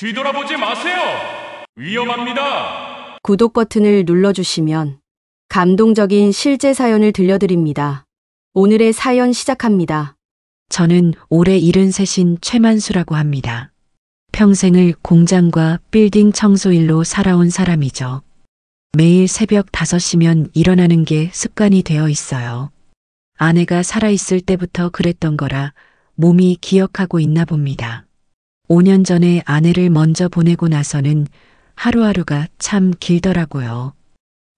뒤돌아보지 마세요. 위험합니다. 구독 버튼을 눌러주시면 감동적인 실제 사연을 들려드립니다. 오늘의 사연 시작합니다. 저는 올해 73인 최만수라고 합니다. 평생을 공장과 빌딩 청소일로 살아온 사람이죠. 매일 새벽 5시면 일어나는 게 습관이 되어 있어요. 아내가 살아있을 때부터 그랬던 거라 몸이 기억하고 있나 봅니다. 5년 전에 아내를 먼저 보내고 나서는 하루하루가 참 길더라고요.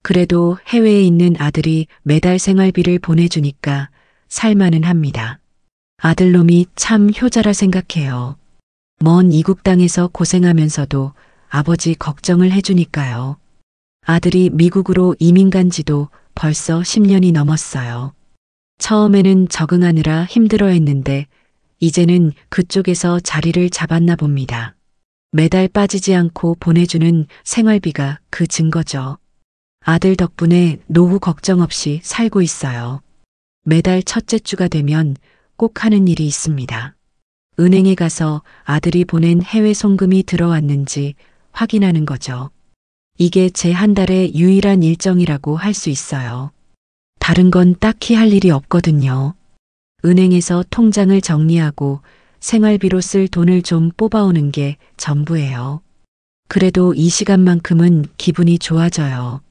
그래도 해외에 있는 아들이 매달 생활비를 보내주니까 살만은 합니다. 아들놈이 참 효자라 생각해요. 먼 이국 땅에서 고생하면서도 아버지 걱정을 해주니까요. 아들이 미국으로 이민 간 지도 벌써 10년이 넘었어요. 처음에는 적응하느라 힘들어했는데 이제는 그쪽에서 자리를 잡았나 봅니다. 매달 빠지지 않고 보내주는 생활비가 그 증거죠. 아들 덕분에 노후 걱정 없이 살고 있어요. 매달 첫째 주가 되면 꼭 하는 일이 있습니다. 은행에 가서 아들이 보낸 해외 송금이 들어왔는지 확인하는 거죠. 이게 제 한 달의 유일한 일정이라고 할 수 있어요. 다른 건 딱히 할 일이 없거든요. 은행에서 통장을 정리하고 생활비로 쓸 돈을 좀 뽑아오는 게 전부예요. 그래도 이 시간만큼은 기분이 좋아져요.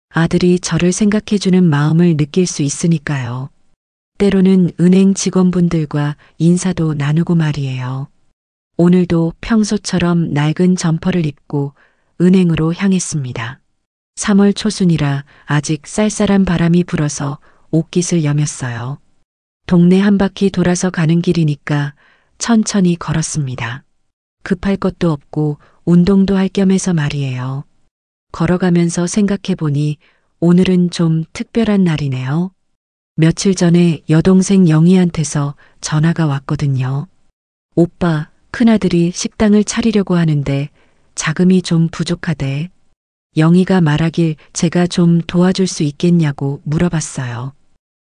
아들이 저를 생각해주는 마음을 느낄 수 있으니까요. 때로는 은행 직원분들과 인사도 나누고 말이에요. 오늘도 평소처럼 낡은 점퍼를 입고 은행으로 향했습니다. 3월 초순이라 아직 쌀쌀한 바람이 불어서 옷깃을 여몄어요. 동네 한 바퀴 돌아서 가는 길이니까 천천히 걸었습니다. 급할 것도 없고 운동도 할 겸해서 말이에요. 걸어가면서 생각해보니 오늘은 좀 특별한 날이네요. 며칠 전에 여동생 영희한테서 전화가 왔거든요. 오빠, 큰아들이 식당을 차리려고 하는데 자금이 좀 부족하대. 영희가 말하길 제가 좀 도와줄 수 있겠냐고 물어봤어요.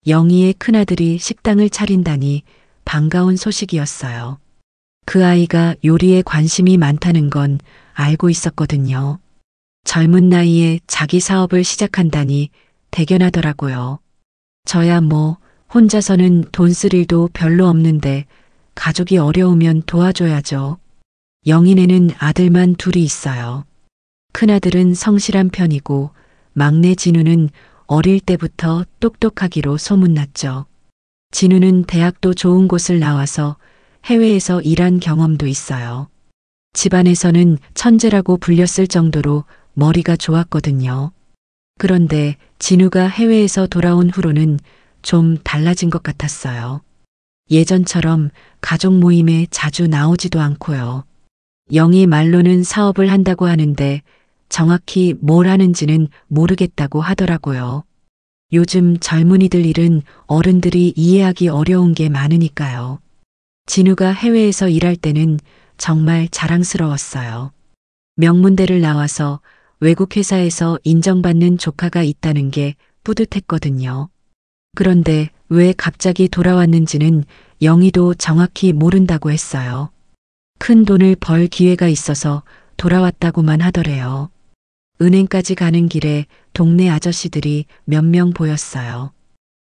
영희의 큰아들이 식당을 차린다니 반가운 소식이었어요. 그 아이가 요리에 관심이 많다는 건 알고 있었거든요. 젊은 나이에 자기 사업을 시작한다니 대견하더라고요. 저야 뭐 혼자서는 돈 쓸 일도 별로 없는데 가족이 어려우면 도와줘야죠. 영희네는 아들만 둘이 있어요. 큰아들은 성실한 편이고 막내 진우는 어릴 때부터 똑똑하기로 소문났죠. 진우는 대학도 좋은 곳을 나와서 해외에서 일한 경험도 있어요. 집안에서는 천재라고 불렸을 정도로 머리가 좋았거든요. 그런데 진우가 해외에서 돌아온 후로는 좀 달라진 것 같았어요. 예전처럼 가족 모임에 자주 나오지도 않고요. 영희 말로는 사업을 한다고 하는데 정확히 뭘 하는지는 모르겠다고 하더라고요. 요즘 젊은이들 일은 어른들이 이해하기 어려운 게 많으니까요. 진우가 해외에서 일할 때는 정말 자랑스러웠어요. 명문대를 나와서 외국 회사에서 인정받는 조카가 있다는 게 뿌듯했거든요. 그런데 왜 갑자기 돌아왔는지는 영희도 정확히 모른다고 했어요. 큰 돈을 벌 기회가 있어서 돌아왔다고만 하더래요. 은행까지 가는 길에 동네 아저씨들이 몇 명 보였어요.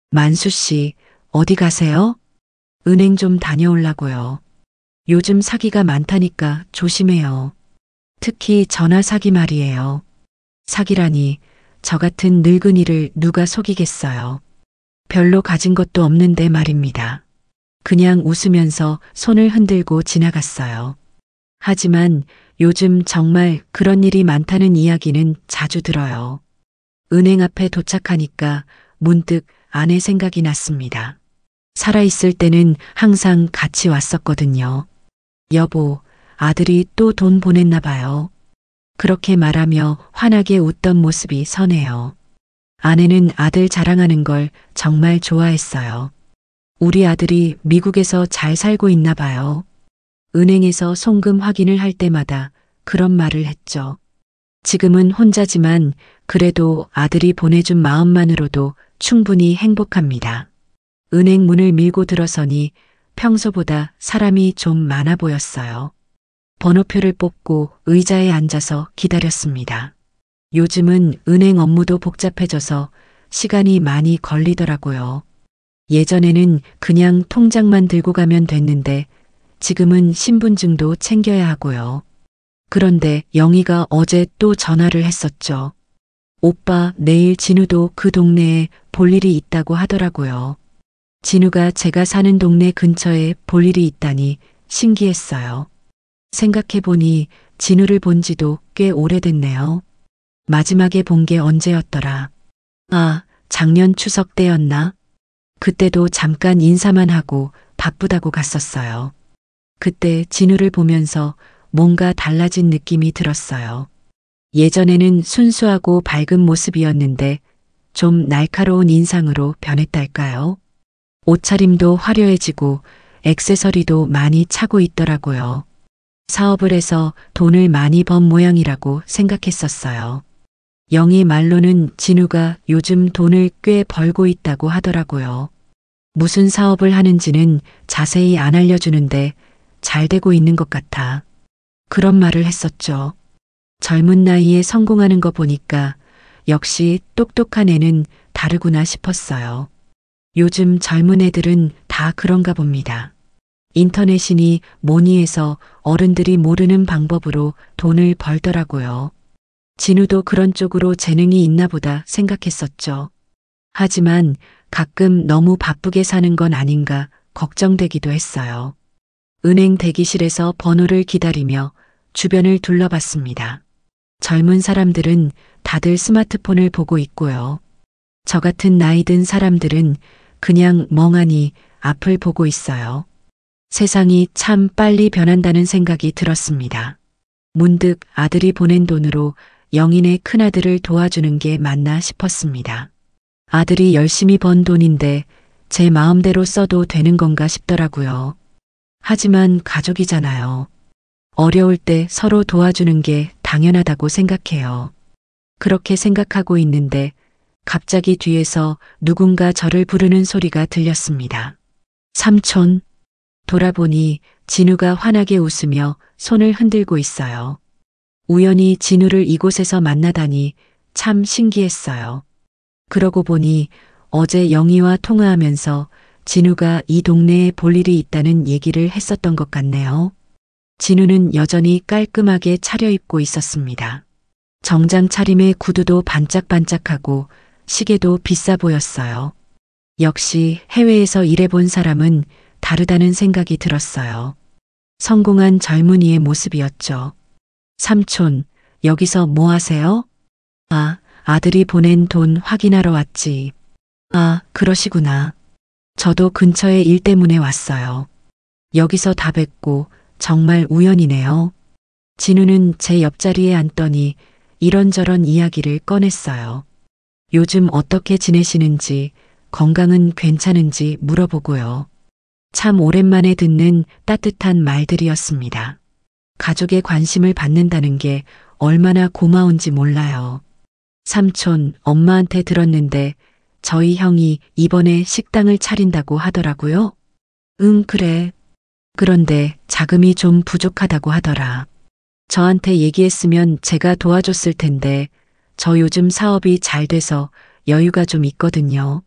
만수 씨, 어디 가세요? 은행 좀 다녀오려고요. 요즘 사기가 많다니까 조심해요. 특히 전화 사기 말이에요. 사기라니 저 같은 늙은이를 누가 속이겠어요. 별로 가진 것도 없는데 말입니다. 그냥 웃으면서 손을 흔들고 지나갔어요. 하지만 요즘 정말 그런 일이 많다는 이야기는 자주 들어요. 은행 앞에 도착하니까 문득 아내 생각이 났습니다. 살아있을 때는 항상 같이 왔었거든요. 여보, 아들이 또 돈 보냈나 봐요. 그렇게 말하며 환하게 웃던 모습이 선해요. 아내는 아들 자랑하는 걸 정말 좋아했어요. 우리 아들이 미국에서 잘 살고 있나 봐요. 은행에서 송금 확인을 할 때마다 그런 말을 했죠. 지금은 혼자지만 그래도 아들이 보내준 마음만으로도 충분히 행복합니다. 은행 문을 밀고 들어서니 평소보다 사람이 좀 많아 보였어요. 번호표를 뽑고 의자에 앉아서 기다렸습니다. 요즘은 은행 업무도 복잡해져서 시간이 많이 걸리더라고요. 예전에는 그냥 통장만 들고 가면 됐는데 지금은 신분증도 챙겨야 하고요. 그런데 영희가 어제 또 전화를 했었죠. 오빠, 내일 진우도 그 동네에 볼 일이 있다고 하더라고요. 진우가 제가 사는 동네 근처에 볼 일이 있다니 신기했어요. 생각해보니 진우를 본 지도 꽤 오래됐네요. 마지막에 본 게 언제였더라? 아, 작년 추석 때였나? 그때도 잠깐 인사만 하고 바쁘다고 갔었어요. 그때 진우를 보면서 뭔가 달라진 느낌이 들었어요. 예전에는 순수하고 밝은 모습이었는데 좀 날카로운 인상으로 변했달까요? 옷차림도 화려해지고 액세서리도 많이 차고 있더라고요. 사업을 해서 돈을 많이 번 모양이라고 생각했었어요. 영희 말로는 진우가 요즘 돈을 꽤 벌고 있다고 하더라고요. 무슨 사업을 하는지는 자세히 안 알려주는데 잘 되고 있는 것 같아. 그런 말을 했었죠. 젊은 나이에 성공하는 거 보니까 역시 똑똑한 애는 다르구나 싶었어요. 요즘 젊은 애들은 다 그런가 봅니다. 인터넷이니 뭐니 해서 어른들이 모르는 방법으로 돈을 벌더라고요. 진우도 그런 쪽으로 재능이 있나 보다 생각했었죠. 하지만 가끔 너무 바쁘게 사는 건 아닌가 걱정되기도 했어요. 은행 대기실에서 번호를 기다리며 주변을 둘러봤습니다. 젊은 사람들은 다들 스마트폰을 보고 있고요. 저 같은 나이 든 사람들은 그냥 멍하니 앞을 보고 있어요. 세상이 참 빨리 변한다는 생각이 들었습니다. 문득 아들이 보낸 돈으로 영인의 큰아들을 도와주는 게 맞나 싶었습니다. 아들이 열심히 번 돈인데 제 마음대로 써도 되는 건가 싶더라고요. 하지만 가족이잖아요. 어려울 때 서로 도와주는 게 당연하다고 생각해요. 그렇게 생각하고 있는데 갑자기 뒤에서 누군가 저를 부르는 소리가 들렸습니다. 삼촌. 돌아보니 진우가 환하게 웃으며 손을 흔들고 있어요. 우연히 진우를 이곳에서 만나다니 참 신기했어요. 그러고 보니 어제 영희와 통화하면서 진우가 이 동네에 볼 일이 있다는 얘기를 했었던 것 같네요. 진우는 여전히 깔끔하게 차려입고 있었습니다. 정장 차림에 구두도 반짝반짝하고 시계도 비싸 보였어요. 역시 해외에서 일해본 사람은 다르다는 생각이 들었어요. 성공한 젊은이의 모습이었죠. 삼촌, 여기서 뭐 하세요? 아, 아들이 보낸 돈 확인하러 왔지. 아, 그러시구나. 저도 근처에 일 때문에 왔어요. 여기서 다 뵙고 정말 우연이네요. 진우는 제 옆자리에 앉더니 이런저런 이야기를 꺼냈어요. 요즘 어떻게 지내시는지, 건강은 괜찮은지 물어보고요. 참 오랜만에 듣는 따뜻한 말들이었습니다. 가족의 관심을 받는다는 게 얼마나 고마운지 몰라요. 삼촌, 엄마한테 들었는데 저희 형이 이번에 식당을 차린다고 하더라고요. 응, 그래. 그런데 자금이 좀 부족하다고 하더라. 저한테 얘기했으면 제가 도와줬을 텐데 저 요즘 사업이 잘 돼서 여유가 좀 있거든요.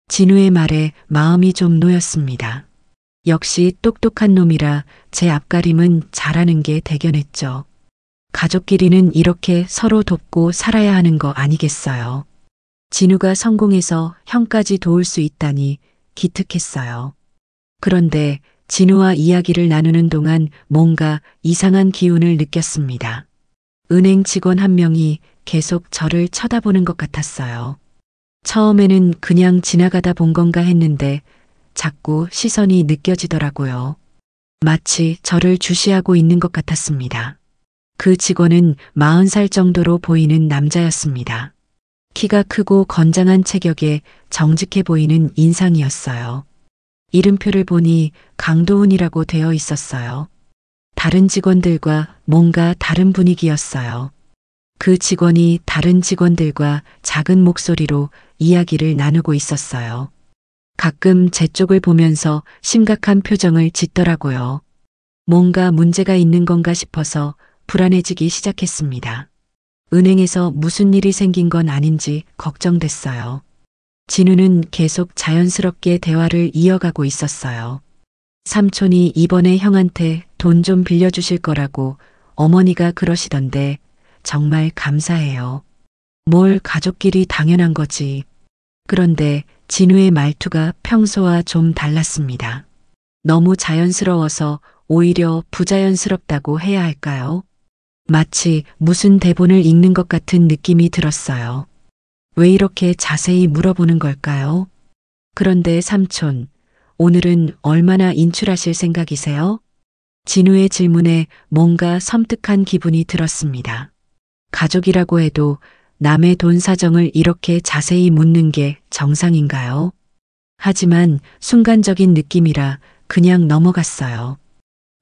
진우의 말에 마음이 좀 놓였습니다. 역시 똑똑한 놈이라 제 앞가림은 잘하는 게 대견했죠. 가족끼리는 이렇게 서로 돕고 살아야 하는 거 아니겠어요. 진우가 성공해서 형까지 도울 수 있다니 기특했어요. 그런데 진우와 이야기를 나누는 동안 뭔가 이상한 기운을 느꼈습니다. 은행 직원 한 명이 계속 저를 쳐다보는 것 같았어요. 처음에는 그냥 지나가다 본 건가 했는데 자꾸 시선이 느껴지더라고요. 마치 저를 주시하고 있는 것 같았습니다. 그 직원은 40살 정도로 보이는 남자였습니다. 키가 크고 건장한 체격에 정직해 보이는 인상이었어요. 이름표를 보니 강도훈이라고 되어 있었어요. 다른 직원들과 뭔가 다른 분위기였어요. 그 직원이 다른 직원들과 작은 목소리로 이야기를 나누고 있었어요. 가끔 제 쪽을 보면서 심각한 표정을 짓더라고요. 뭔가 문제가 있는 건가 싶어서 불안해지기 시작했습니다. 은행에서 무슨 일이 생긴 건 아닌지 걱정됐어요. 진우는 계속 자연스럽게 대화를 이어가고 있었어요. 삼촌이 이번에 형한테 돈 좀 빌려주실 거라고 어머니가 그러시던데 정말 감사해요. 뭘 가족끼리 당연한 거지. 그런데 진우의 말투가 평소와 좀 달랐습니다. 너무 자연스러워서 오히려 부자연스럽다고 해야 할까요? 마치 무슨 대본을 읽는 것 같은 느낌이 들었어요. 왜 이렇게 자세히 물어보는 걸까요? 그런데 삼촌, 오늘은 얼마나 인출하실 생각이세요? 진우의 질문에 뭔가 섬뜩한 기분이 들었습니다. 가족이라고 해도 남의 돈 사정을 이렇게 자세히 묻는 게 정상인가요? 하지만 순간적인 느낌이라 그냥 넘어갔어요.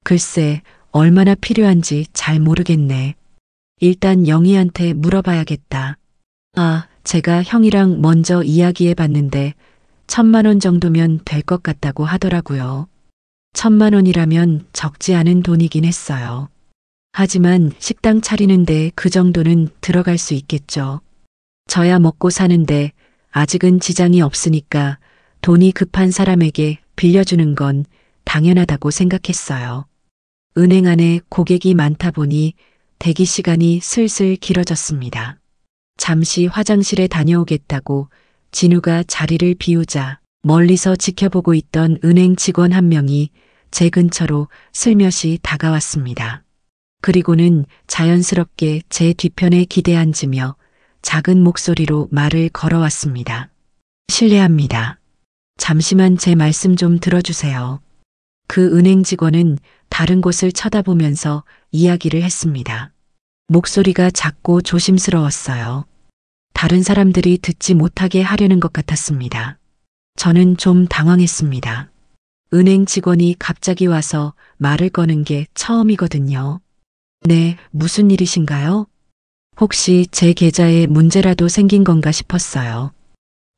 글쎄, 얼마나 필요한지 잘 모르겠네. 일단 영희한테 물어봐야겠다. 아, 제가 형이랑 먼저 이야기해 봤는데 1,000만 원 정도면 될 것 같다고 하더라고요. 1,000만 원이라면 적지 않은 돈이긴 했어요. 하지만 식당 차리는데 그 정도는 들어갈 수 있겠죠. 저야 먹고 사는데 아직은 지장이 없으니까 돈이 급한 사람에게 빌려주는 건 당연하다고 생각했어요. 은행 안에 고객이 많다 보니 대기 시간이 슬슬 길어졌습니다. 잠시 화장실에 다녀오겠다고 진우가 자리를 비우자 멀리서 지켜보고 있던 은행 직원 한 명이 제 근처로 슬며시 다가왔습니다. 그리고는 자연스럽게 제 뒤편에 기대앉으며 작은 목소리로 말을 걸어왔습니다. 실례합니다. 잠시만 제 말씀 좀 들어주세요. 그 은행 직원은 다른 곳을 쳐다보면서 이야기를 했습니다. 목소리가 작고 조심스러웠어요. 다른 사람들이 듣지 못하게 하려는 것 같았습니다. 저는 좀 당황했습니다. 은행 직원이 갑자기 와서 말을 거는 게 처음이거든요. 네, 무슨 일이신가요? 혹시 제 계좌에 문제라도 생긴 건가 싶었어요.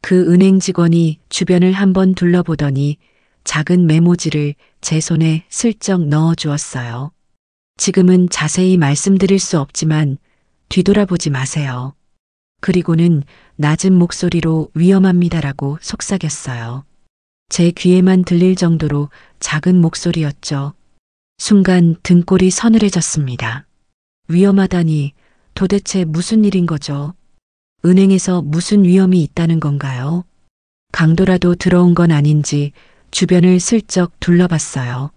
그 은행 직원이 주변을 한번 둘러보더니 작은 메모지를 제 손에 슬쩍 넣어 주었어요. 지금은 자세히 말씀드릴 수 없지만 뒤돌아보지 마세요. 그리고는 낮은 목소리로 위험합니다라고 속삭였어요. 제 귀에만 들릴 정도로 작은 목소리였죠. 순간 등골이 서늘해졌습니다. 위험하다니 도대체 무슨 일인 거죠? 은행에서 무슨 위험이 있다는 건가요? 강도라도 들어온 건 아닌지 주변을 슬쩍 둘러봤어요.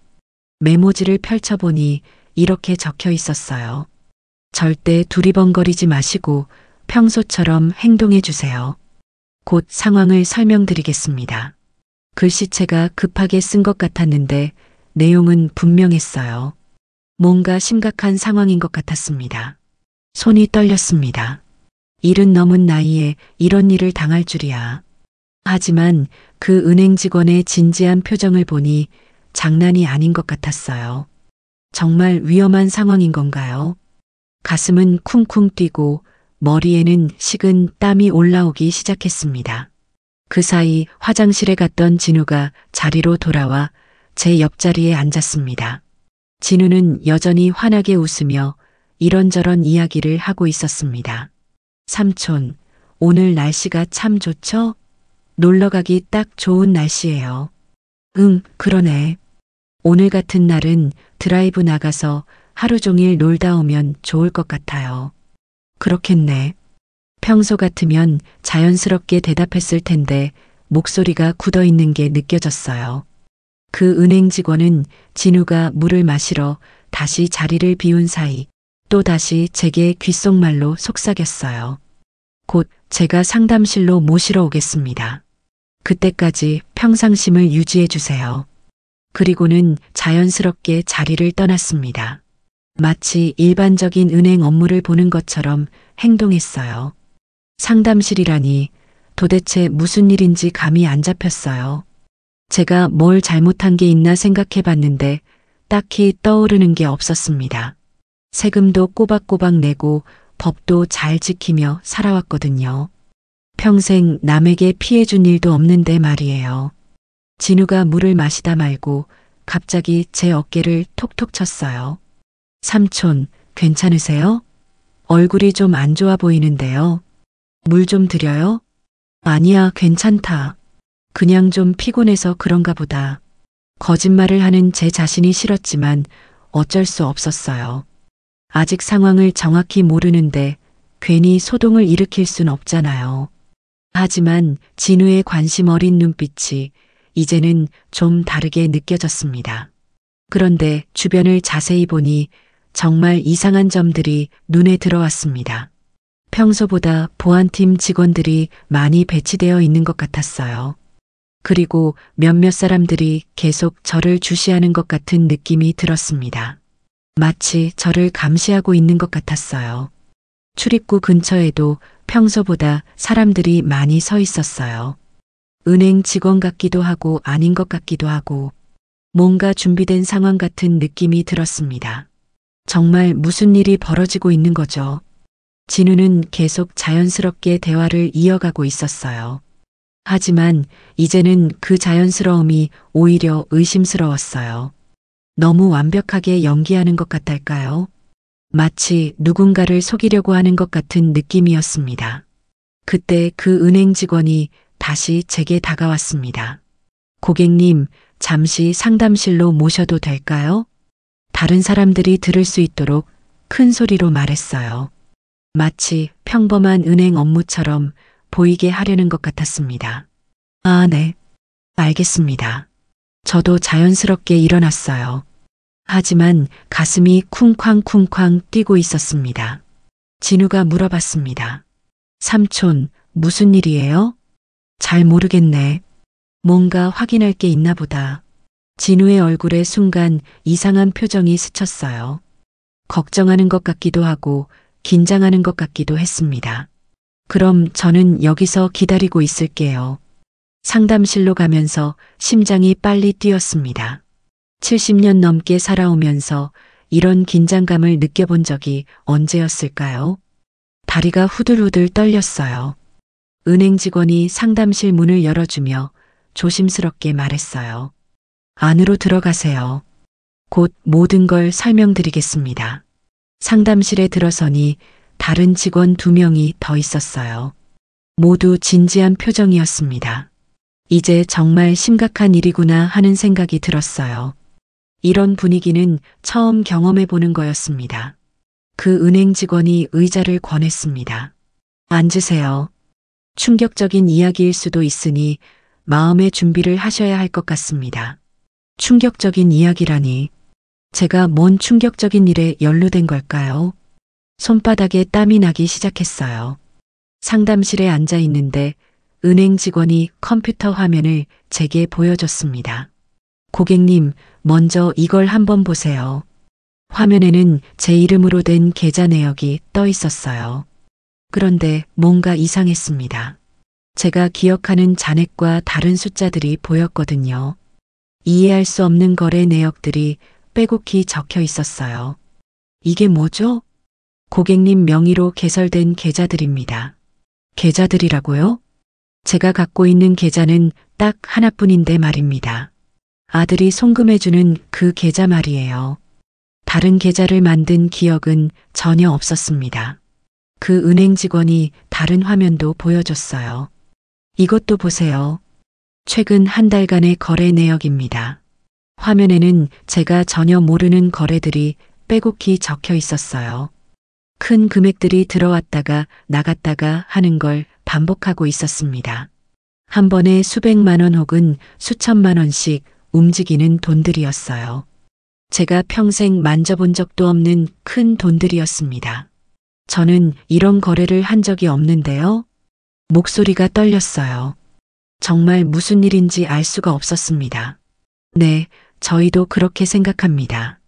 메모지를 펼쳐보니 이렇게 적혀 있었어요. 절대 두리번거리지 마시고 평소처럼 행동해 주세요. 곧 상황을 설명드리겠습니다. 글씨체가 급하게 쓴 것 같았는데 내용은 분명했어요. 뭔가 심각한 상황인 것 같았습니다. 손이 떨렸습니다. 70 넘은 나이에 이런 일을 당할 줄이야. 하지만 그 은행 직원의 진지한 표정을 보니 장난이 아닌 것 같았어요. 정말 위험한 상황인 건가요? 가슴은 쿵쿵 뛰고 머리에는 식은 땀이 올라오기 시작했습니다. 그 사이 화장실에 갔던 진우가 자리로 돌아와 제 옆자리에 앉았습니다. 진우는 여전히 환하게 웃으며 이런저런 이야기를 하고 있었습니다. 삼촌, 오늘 날씨가 참 좋죠? 놀러 가기 딱 좋은 날씨예요. 응, 그러네. 오늘 같은 날은 드라이브 나가서 하루 종일 놀다 오면 좋을 것 같아요. 그렇겠네. 평소 같으면 자연스럽게 대답했을 텐데 목소리가 굳어 있는 게 느껴졌어요. 그 은행 직원은 진우가 물을 마시러 다시 자리를 비운 사이 또다시 제게 귓속말로 속삭였어요. 곧 제가 상담실로 모시러 오겠습니다. 그때까지 평상심을 유지해 주세요. 그리고는 자연스럽게 자리를 떠났습니다. 마치 일반적인 은행 업무를 보는 것처럼 행동했어요. 상담실이라니 도대체 무슨 일인지 감이 안 잡혔어요. 제가 뭘 잘못한 게 있나 생각해 봤는데 딱히 떠오르는 게 없었습니다. 세금도 꼬박꼬박 내고 법도 잘 지키며 살아왔거든요. 평생 남에게 피해 준 일도 없는데 말이에요. 진우가 물을 마시다 말고 갑자기 제 어깨를 톡톡 쳤어요. 삼촌, 괜찮으세요? 얼굴이 좀 안 좋아 보이는데요. 물 좀 드려요? 아니야, 괜찮다. 그냥 좀 피곤해서 그런가 보다. 거짓말을 하는 제 자신이 싫었지만 어쩔 수 없었어요. 아직 상황을 정확히 모르는데 괜히 소동을 일으킬 순 없잖아요. 하지만 진우의 관심 어린 눈빛이 이제는 좀 다르게 느껴졌습니다. 그런데 주변을 자세히 보니 정말 이상한 점들이 눈에 들어왔습니다. 평소보다 보안팀 직원들이 많이 배치되어 있는 것 같았어요. 그리고 몇몇 사람들이 계속 저를 주시하는 것 같은 느낌이 들었습니다. 마치 저를 감시하고 있는 것 같았어요. 출입구 근처에도 평소보다 사람들이 많이 서 있었어요. 은행 직원 같기도 하고 아닌 것 같기도 하고 뭔가 준비된 상황 같은 느낌이 들었습니다. 정말 무슨 일이 벌어지고 있는 거죠. 진우는 계속 자연스럽게 대화를 이어가고 있었어요. 하지만 이제는 그 자연스러움이 오히려 의심스러웠어요. 너무 완벽하게 연기하는 것 같달까요? 마치 누군가를 속이려고 하는 것 같은 느낌이었습니다. 그때 그 은행 직원이 다시 제게 다가왔습니다. 고객님, 잠시 상담실로 모셔도 될까요? 다른 사람들이 들을 수 있도록 큰 소리로 말했어요. 마치 평범한 은행 업무처럼 보이게 하려는 것 같았습니다. 아, 네. 알겠습니다. 저도 자연스럽게 일어났어요. 하지만 가슴이 쿵쾅쿵쾅 뛰고 있었습니다. 진우가 물어봤습니다. 삼촌, 무슨 일이에요? 잘 모르겠네. 뭔가 확인할 게 있나 보다. 진우의 얼굴에 순간 이상한 표정이 스쳤어요. 걱정하는 것 같기도 하고 긴장하는 것 같기도 했습니다. 그럼 저는 여기서 기다리고 있을게요. 상담실로 가면서 심장이 빨리 뛰었습니다. 70년 넘게 살아오면서 이런 긴장감을 느껴본 적이 언제였을까요? 다리가 후들후들 떨렸어요. 은행 직원이 상담실 문을 열어주며 조심스럽게 말했어요. 안으로 들어가세요. 곧 모든 걸 설명드리겠습니다. 상담실에 들어서니 다른 직원 2명이 더 있었어요. 모두 진지한 표정이었습니다. 이제 정말 심각한 일이구나 하는 생각이 들었어요. 이런 분위기는 처음 경험해 보는 거였습니다. 그 은행 직원이 의자를 권했습니다. 앉으세요. 충격적인 이야기일 수도 있으니 마음의 준비를 하셔야 할 것 같습니다. 충격적인 이야기라니. 제가 뭔 충격적인 일에 연루된 걸까요? 손바닥에 땀이 나기 시작했어요. 상담실에 앉아 있는데 은행 직원이 컴퓨터 화면을 제게 보여줬습니다. 고객님, 먼저 이걸 한번 보세요. 화면에는 제 이름으로 된 계좌 내역이 떠 있었어요. 그런데 뭔가 이상했습니다. 제가 기억하는 잔액과 다른 숫자들이 보였거든요. 이해할 수 없는 거래 내역들이 빼곡히 적혀 있었어요. 이게 뭐죠? 고객님 명의로 개설된 계좌들입니다. 계좌들이라고요? 제가 갖고 있는 계좌는 딱 하나뿐인데 말입니다. 아들이 송금해주는 그 계좌 말이에요. 다른 계좌를 만든 기억은 전혀 없었습니다. 그 은행 직원이 다른 화면도 보여줬어요. 이것도 보세요. 최근 한 달간의 거래 내역입니다. 화면에는 제가 전혀 모르는 거래들이 빼곡히 적혀 있었어요. 큰 금액들이 들어왔다가 나갔다가 하는 걸 반복하고 있었습니다. 한 번에 수백만 원 혹은 수천만 원씩 움직이는 돈들이었어요. 제가 평생 만져본 적도 없는 큰 돈들이었습니다. 저는 이런 거래를 한 적이 없는데요. 목소리가 떨렸어요. 정말 무슨 일인지 알 수가 없었습니다. 네, 저희도 그렇게 생각합니다.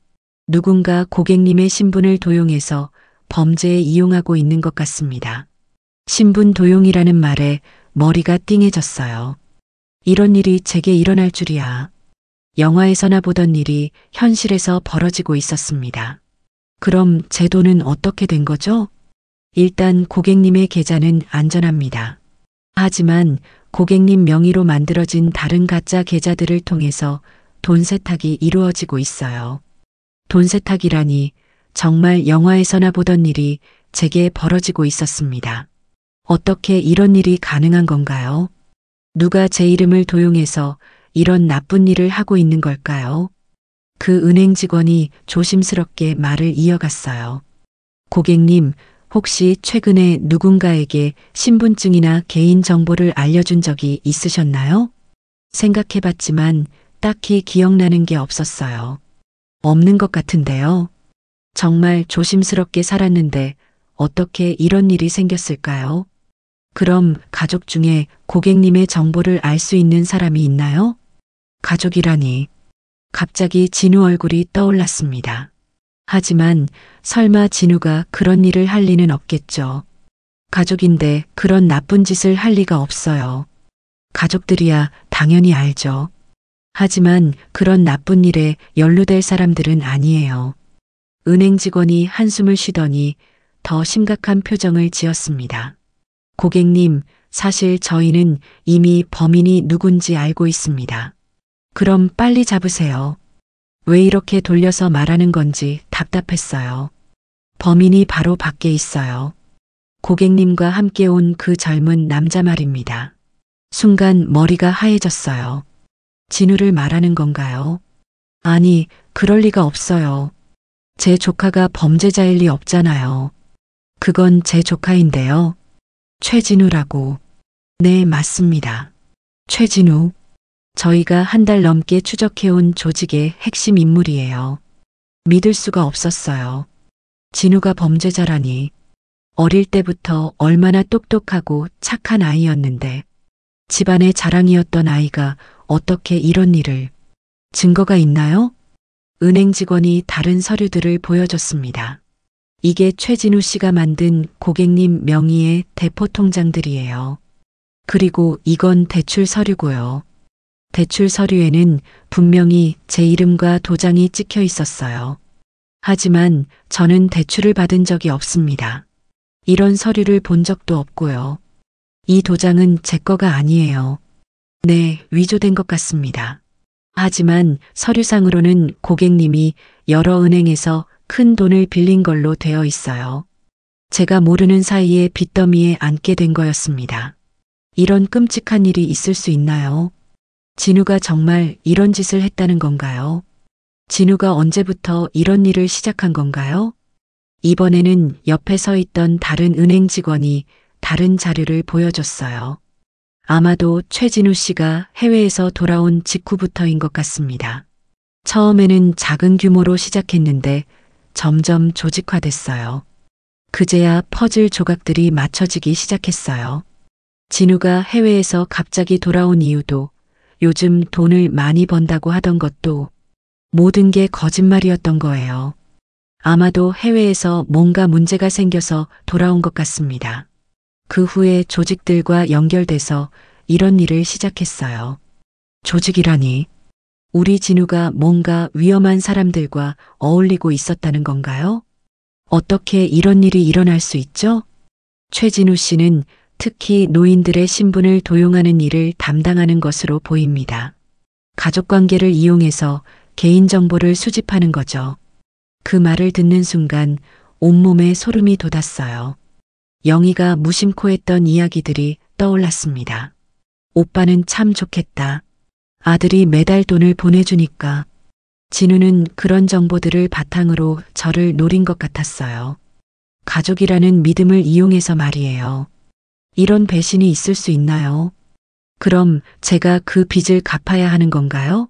누군가 고객님의 신분을 도용해서 범죄에 이용하고 있는 것 같습니다. 신분 도용이라는 말에 머리가 띵해졌어요. 이런 일이 제게 일어날 줄이야. 영화에서나 보던 일이 현실에서 벌어지고 있었습니다. 그럼 제 돈은 어떻게 된 거죠? 일단 고객님의 계좌는 안전합니다. 하지만 고객님 명의로 만들어진 다른 가짜 계좌들을 통해서 돈 세탁이 이루어지고 있어요. 돈 세탁이라니 정말 영화에서나 보던 일이 제게 벌어지고 있었습니다. 어떻게 이런 일이 가능한 건가요? 누가 제 이름을 도용해서 이런 나쁜 일을 하고 있는 걸까요? 그 은행 직원이 조심스럽게 말을 이어갔어요. 고객님, 혹시 최근에 누군가에게 신분증이나 개인 정보를 알려준 적이 있으셨나요? 생각해봤지만 딱히 기억나는 게 없었어요. 없는 것 같은데요. 정말 조심스럽게 살았는데 어떻게 이런 일이 생겼을까요? 그럼 가족 중에 고객님의 정보를 알 수 있는 사람이 있나요? 가족이라니. 갑자기 진우 얼굴이 떠올랐습니다. 하지만 설마 진우가 그런 일을 할 리는 없겠죠. 가족인데 그런 나쁜 짓을 할 리가 없어요. 가족들이야 당연히 알죠. 하지만 그런 나쁜 일에 연루될 사람들은 아니에요. 은행 직원이 한숨을 쉬더니 더 심각한 표정을 지었습니다. 고객님, 사실 저희는 이미 범인이 누군지 알고 있습니다. 그럼 빨리 잡으세요. 왜 이렇게 돌려서 말하는 건지 답답했어요. 범인이 바로 밖에 있어요. 고객님과 함께 온 그 젊은 남자 말입니다. 순간 머리가 하얘졌어요. 진우를 말하는 건가요? 아니, 그럴 리가 없어요. 제 조카가 범죄자일 리 없잖아요. 그건 제 조카인데요. 최진우라고. 네, 맞습니다. 최진우. 저희가 한 달 넘게 추적해온 조직의 핵심 인물이에요. 믿을 수가 없었어요. 진우가 범죄자라니. 어릴 때부터 얼마나 똑똑하고 착한 아이였는데 집안의 자랑이었던 아이가 어떻게 이런 일을. 증거가 있나요? 은행 직원이 다른 서류들을 보여줬습니다. 이게 최진우 씨가 만든 고객님 명의의 대포 통장들이에요. 그리고 이건 대출 서류고요. 대출 서류에는 분명히 제 이름과 도장이 찍혀 있었어요. 하지만 저는 대출을 받은 적이 없습니다. 이런 서류를 본 적도 없고요. 이 도장은 제 거가 아니에요. 네, 위조된 것 같습니다. 하지만 서류상으로는 고객님이 여러 은행에서 큰 돈을 빌린 걸로 되어 있어요. 제가 모르는 사이에 빚더미에 앉게 된 거였습니다. 이런 끔찍한 일이 있을 수 있나요? 진우가 정말 이런 짓을 했다는 건가요? 진우가 언제부터 이런 일을 시작한 건가요? 이번에는 옆에 서 있던 다른 은행 직원이 다른 자료를 보여줬어요. 아마도 최진우 씨가 해외에서 돌아온 직후부터인 것 같습니다. 처음에는 작은 규모로 시작했는데 점점 조직화됐어요. 그제야 퍼즐 조각들이 맞춰지기 시작했어요. 진우가 해외에서 갑자기 돌아온 이유도 요즘 돈을 많이 번다고 하던 것도 모든 게 거짓말이었던 거예요. 아마도 해외에서 뭔가 문제가 생겨서 돌아온 것 같습니다. 그 후에 조직들과 연결돼서 이런 일을 시작했어요. 조직이라니. 우리 진우가 뭔가 위험한 사람들과 어울리고 있었다는 건가요? 어떻게 이런 일이 일어날 수 있죠? 최진우 씨는 특히 노인들의 신분을 도용하는 일을 담당하는 것으로 보입니다. 가족관계를 이용해서 개인정보를 수집하는 거죠. 그 말을 듣는 순간 온몸에 소름이 돋았어요. 영희가 무심코 했던 이야기들이 떠올랐습니다. 오빠는 참 좋겠다. 아들이 매달 돈을 보내주니까. 진우는 그런 정보들을 바탕으로 저를 노린 것 같았어요. 가족이라는 믿음을 이용해서 말이에요. 이런 배신이 있을 수 있나요? 그럼 제가 그 빚을 갚아야 하는 건가요?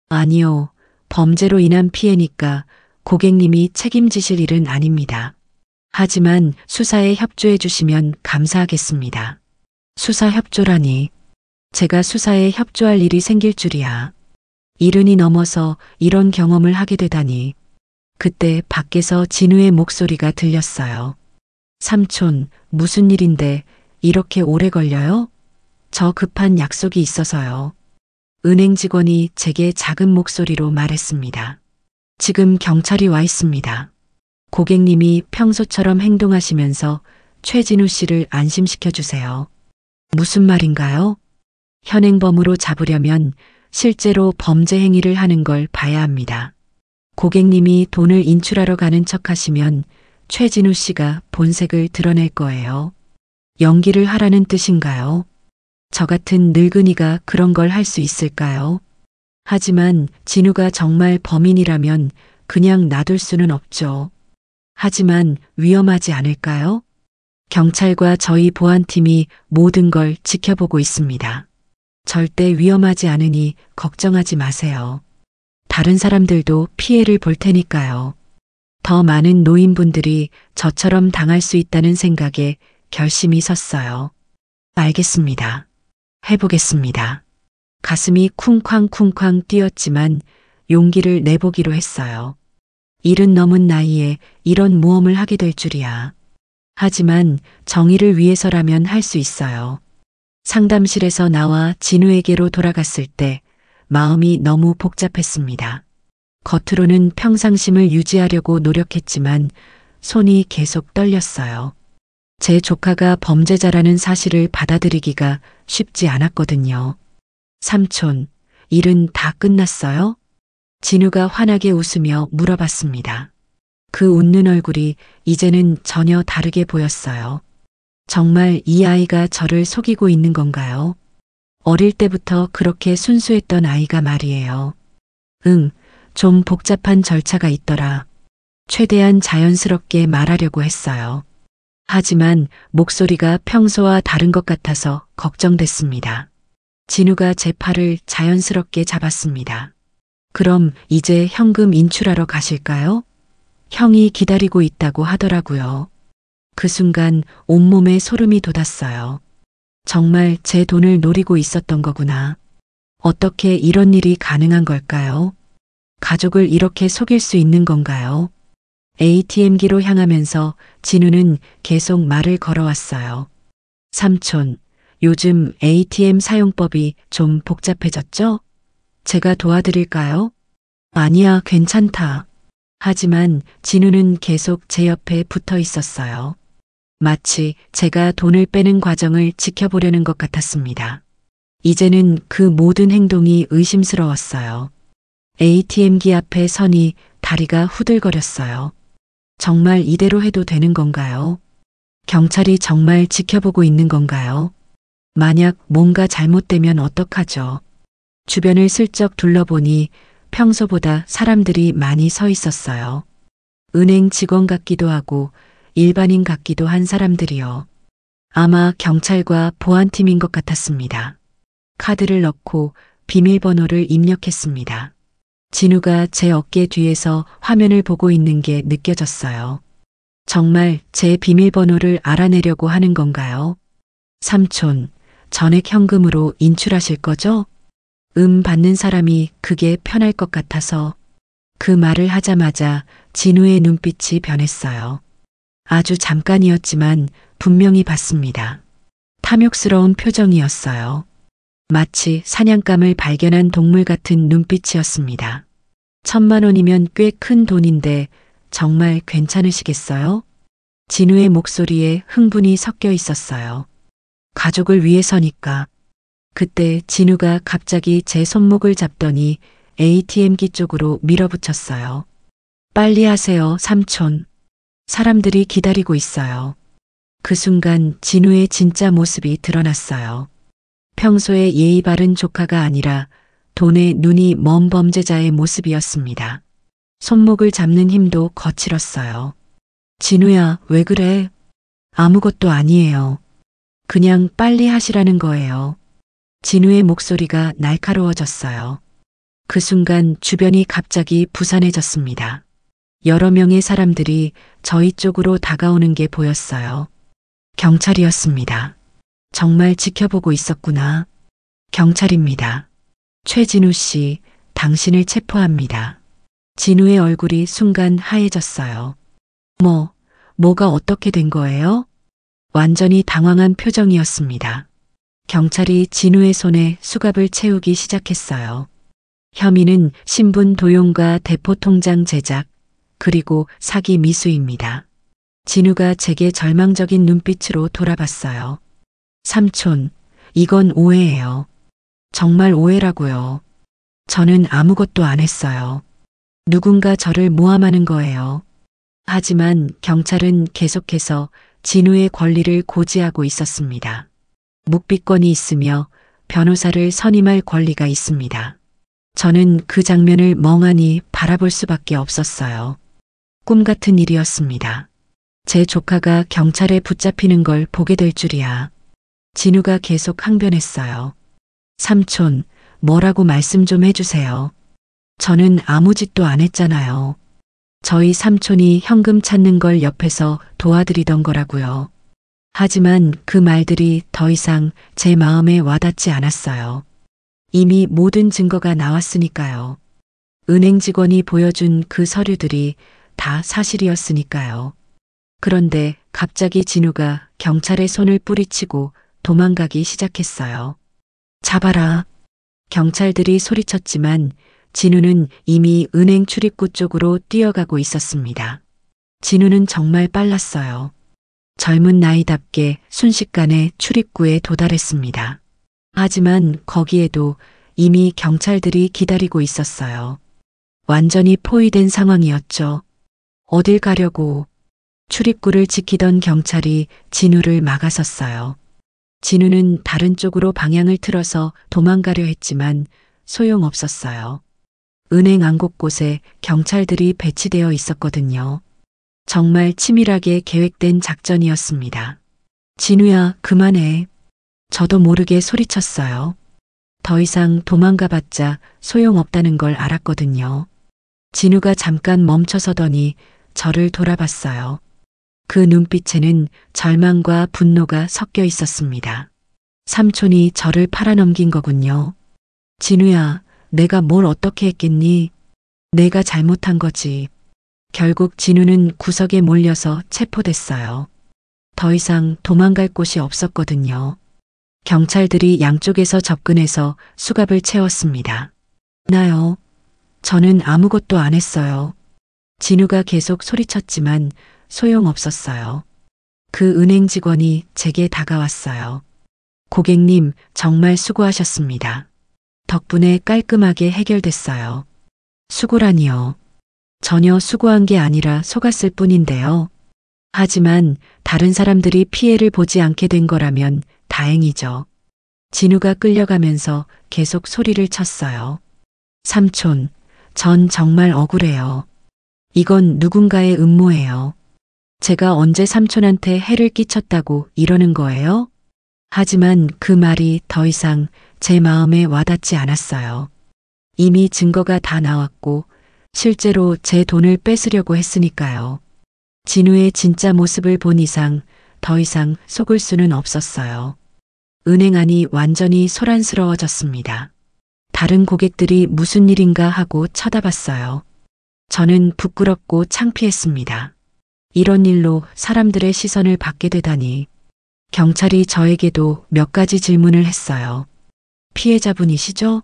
아니요. 범죄로 인한 피해니까 고객님이 책임지실 일은 아닙니다. 하지만 수사에 협조해 주시면 감사하겠습니다. 수사 협조라니. 제가 수사에 협조할 일이 생길 줄이야. 70이 넘어서 이런 경험을 하게 되다니. 그때 밖에서 진우의 목소리가 들렸어요. 삼촌, 무슨 일인데 이렇게 오래 걸려요? 저 급한 약속이 있어서요. 은행 직원이 제게 작은 목소리로 말했습니다. 지금 경찰이 와 있습니다. 고객님이 평소처럼 행동하시면서 최진우 씨를 안심시켜 주세요. 무슨 말인가요? 현행범으로 잡으려면 실제로 범죄 행위를 하는 걸 봐야 합니다. 고객님이 돈을 인출하러 가는 척 하시면 최진우 씨가 본색을 드러낼 거예요. 연기를 하라는 뜻인가요? 저 같은 늙은이가 그런 걸 할 수 있을까요? 하지만 진우가 정말 범인이라면 그냥 놔둘 수는 없죠. 하지만 위험하지 않을까요? 경찰과 저희 보안팀이 모든 걸 지켜보고 있습니다. 절대 위험하지 않으니 걱정하지 마세요. 다른 사람들도 피해를 볼 테니까요. 더 많은 노인분들이 저처럼 당할 수 있다는 생각에 결심이 섰어요. 알겠습니다. 해보겠습니다. 가슴이 쿵쾅쿵쾅 뛰었지만 용기를 내보기로 했어요. 70 넘은 나이에 이런 모험을 하게 될 줄이야. 하지만 정의를 위해서라면 할 수 있어요. 상담실에서 나와 진우에게로 돌아갔을 때 마음이 너무 복잡했습니다. 겉으로는 평상심을 유지하려고 노력했지만 손이 계속 떨렸어요. 제 조카가 범죄자라는 사실을 받아들이기가 쉽지 않았거든요. 삼촌, 일은 다 끝났어요? 진우가 환하게 웃으며 물어봤습니다. 그 웃는 얼굴이 이제는 전혀 다르게 보였어요. 정말 이 아이가 저를 속이고 있는 건가요? 어릴 때부터 그렇게 순수했던 아이가 말이에요. 응, 좀 복잡한 절차가 있더라. 최대한 자연스럽게 말하려고 했어요. 하지만 목소리가 평소와 다른 것 같아서 걱정됐습니다. 진우가 제 팔을 자연스럽게 잡았습니다. 그럼 이제 현금 인출하러 가실까요? 형이 기다리고 있다고 하더라고요. 그 순간 온몸에 소름이 돋았어요. 정말 제 돈을 노리고 있었던 거구나. 어떻게 이런 일이 가능한 걸까요? 가족을 이렇게 속일 수 있는 건가요? ATM기로 향하면서 진우는 계속 말을 걸어왔어요. 삼촌, 요즘 ATM 사용법이 좀 복잡해졌죠? 제가 도와드릴까요? 아니야, 괜찮다. 하지만 진우는 계속 제 옆에 붙어 있었어요. 마치 제가 돈을 빼는 과정을 지켜보려는 것 같았습니다. 이제는 그 모든 행동이 의심스러웠어요. ATM기 앞에 서니 다리가 후들거렸어요. 정말 이대로 해도 되는 건가요? 경찰이 정말 지켜보고 있는 건가요? 만약 뭔가 잘못되면 어떡하죠? 주변을 슬쩍 둘러보니 평소보다 사람들이 많이 서 있었어요. 은행 직원 같기도 하고 일반인 같기도 한 사람들이요. 아마 경찰과 보안팀인 것 같았습니다. 카드를 넣고 비밀번호를 입력했습니다. 진우가 제 어깨 뒤에서 화면을 보고 있는 게 느껴졌어요. 정말 제 비밀번호를 알아내려고 하는 건가요? 삼촌, 전액 현금으로 인출하실 거죠? 받는 사람이 그게 편할 것 같아서 그 말을 하자마자 진우의 눈빛이 변했어요. 아주 잠깐이었지만 분명히 봤습니다. 탐욕스러운 표정이었어요. 마치 사냥감을 발견한 동물 같은 눈빛이었습니다. 1000만 원이면 꽤 큰 돈인데 정말 괜찮으시겠어요? 진우의 목소리에 흥분이 섞여 있었어요. 가족을 위해서니까. 그때 진우가 갑자기 제 손목을 잡더니 ATM기 쪽으로 밀어붙였어요. 빨리 하세요, 삼촌. 사람들이 기다리고 있어요. 그 순간 진우의 진짜 모습이 드러났어요. 평소에 예의 바른 조카가 아니라 돈에 눈이 먼 범죄자의 모습이었습니다. 손목을 잡는 힘도 거칠었어요. 진우야, 왜 그래? 아무것도 아니에요. 그냥 빨리 하시라는 거예요. 진우의 목소리가 날카로워졌어요. 그 순간 주변이 갑자기 부산해졌습니다. 여러 명의 사람들이 저희 쪽으로 다가오는 게 보였어요. 경찰이었습니다. 정말 지켜보고 있었구나. 경찰입니다. 최진우 씨, 당신을 체포합니다. 진우의 얼굴이 순간 하얘졌어요. 뭐가 어떻게 된 거예요? 완전히 당황한 표정이었습니다. 경찰이 진우의 손에 수갑을 채우기 시작했어요. 혐의는 신분 도용과 대포통장 제작, 그리고 사기 미수입니다. 진우가 제게 절망적인 눈빛으로 돌아봤어요. 삼촌, 이건 오해예요. 정말 오해라고요. 저는 아무것도 안 했어요. 누군가 저를 모함하는 거예요. 하지만 경찰은 계속해서 진우의 권리를 고지하고 있었습니다. 묵비권이 있으며 변호사를 선임할 권리가 있습니다. 저는 그 장면을 멍하니 바라볼 수밖에 없었어요. 꿈 같은 일이었습니다. 제 조카가 경찰에 붙잡히는 걸 보게 될 줄이야. 진우가 계속 항변했어요. 삼촌, 뭐라고 말씀 좀 해주세요. 저는 아무 짓도 안 했잖아요. 저희 삼촌이 현금 찾는 걸 옆에서 도와드리던 거라고요. 하지만 그 말들이 더 이상 제 마음에 와닿지 않았어요. 이미 모든 증거가 나왔으니까요. 은행 직원이 보여준 그 서류들이 다 사실이었으니까요. 그런데 갑자기 진우가 경찰의 손을 뿌리치고 도망가기 시작했어요. 잡아라. 경찰들이 소리쳤지만 진우는 이미 은행 출입구 쪽으로 뛰어가고 있었습니다. 진우는 정말 빨랐어요. 젊은 나이답게 순식간에 출입구에 도달했습니다. 하지만 거기에도 이미 경찰들이 기다리고 있었어요. 완전히 포위된 상황이었죠. 어딜 가려고. 출입구를 지키던 경찰이 진우를 막아섰어요. 진우는 다른 쪽으로 방향을 틀어서 도망가려 했지만 소용없었어요. 은행 안 곳곳에 경찰들이 배치되어 있었거든요. 정말 치밀하게 계획된 작전이었습니다. 진우야, 그만해. 저도 모르게 소리쳤어요. 더 이상 도망가봤자 소용없다는 걸 알았거든요. 진우가 잠깐 멈춰서더니 저를 돌아봤어요. 그 눈빛에는 절망과 분노가 섞여 있었습니다. 삼촌이 저를 팔아넘긴 거군요. 진우야, 내가 뭘 어떻게 했겠니? 내가 잘못한 거지. 결국 진우는 구석에 몰려서 체포됐어요. 더 이상 도망갈 곳이 없었거든요. 경찰들이 양쪽에서 접근해서 수갑을 채웠습니다. 나요. 저는 아무것도 안 했어요. 진우가 계속 소리쳤지만 소용없었어요. 그 은행 직원이 제게 다가왔어요. 고객님, 정말 수고하셨습니다. 덕분에 깔끔하게 해결됐어요. 수고라니요. 전혀 수고한 게 아니라 속았을 뿐인데요. 하지만 다른 사람들이 피해를 보지 않게 된 거라면 다행이죠. 진우가 끌려가면서 계속 소리를 쳤어요. 삼촌, 전 정말 억울해요. 이건 누군가의 음모예요. 제가 언제 삼촌한테 해를 끼쳤다고 이러는 거예요? 하지만 그 말이 더 이상 제 마음에 와닿지 않았어요. 이미 증거가 다 나왔고 실제로 제 돈을 뺏으려고 했으니까요. 진우의 진짜 모습을 본 이상 더 이상 속을 수는 없었어요. 은행 안이 완전히 소란스러워졌습니다. 다른 고객들이 무슨 일인가 하고 쳐다봤어요. 저는 부끄럽고 창피했습니다. 이런 일로 사람들의 시선을 받게 되다니. 경찰이 저에게도 몇 가지 질문을 했어요. 피해자분이시죠?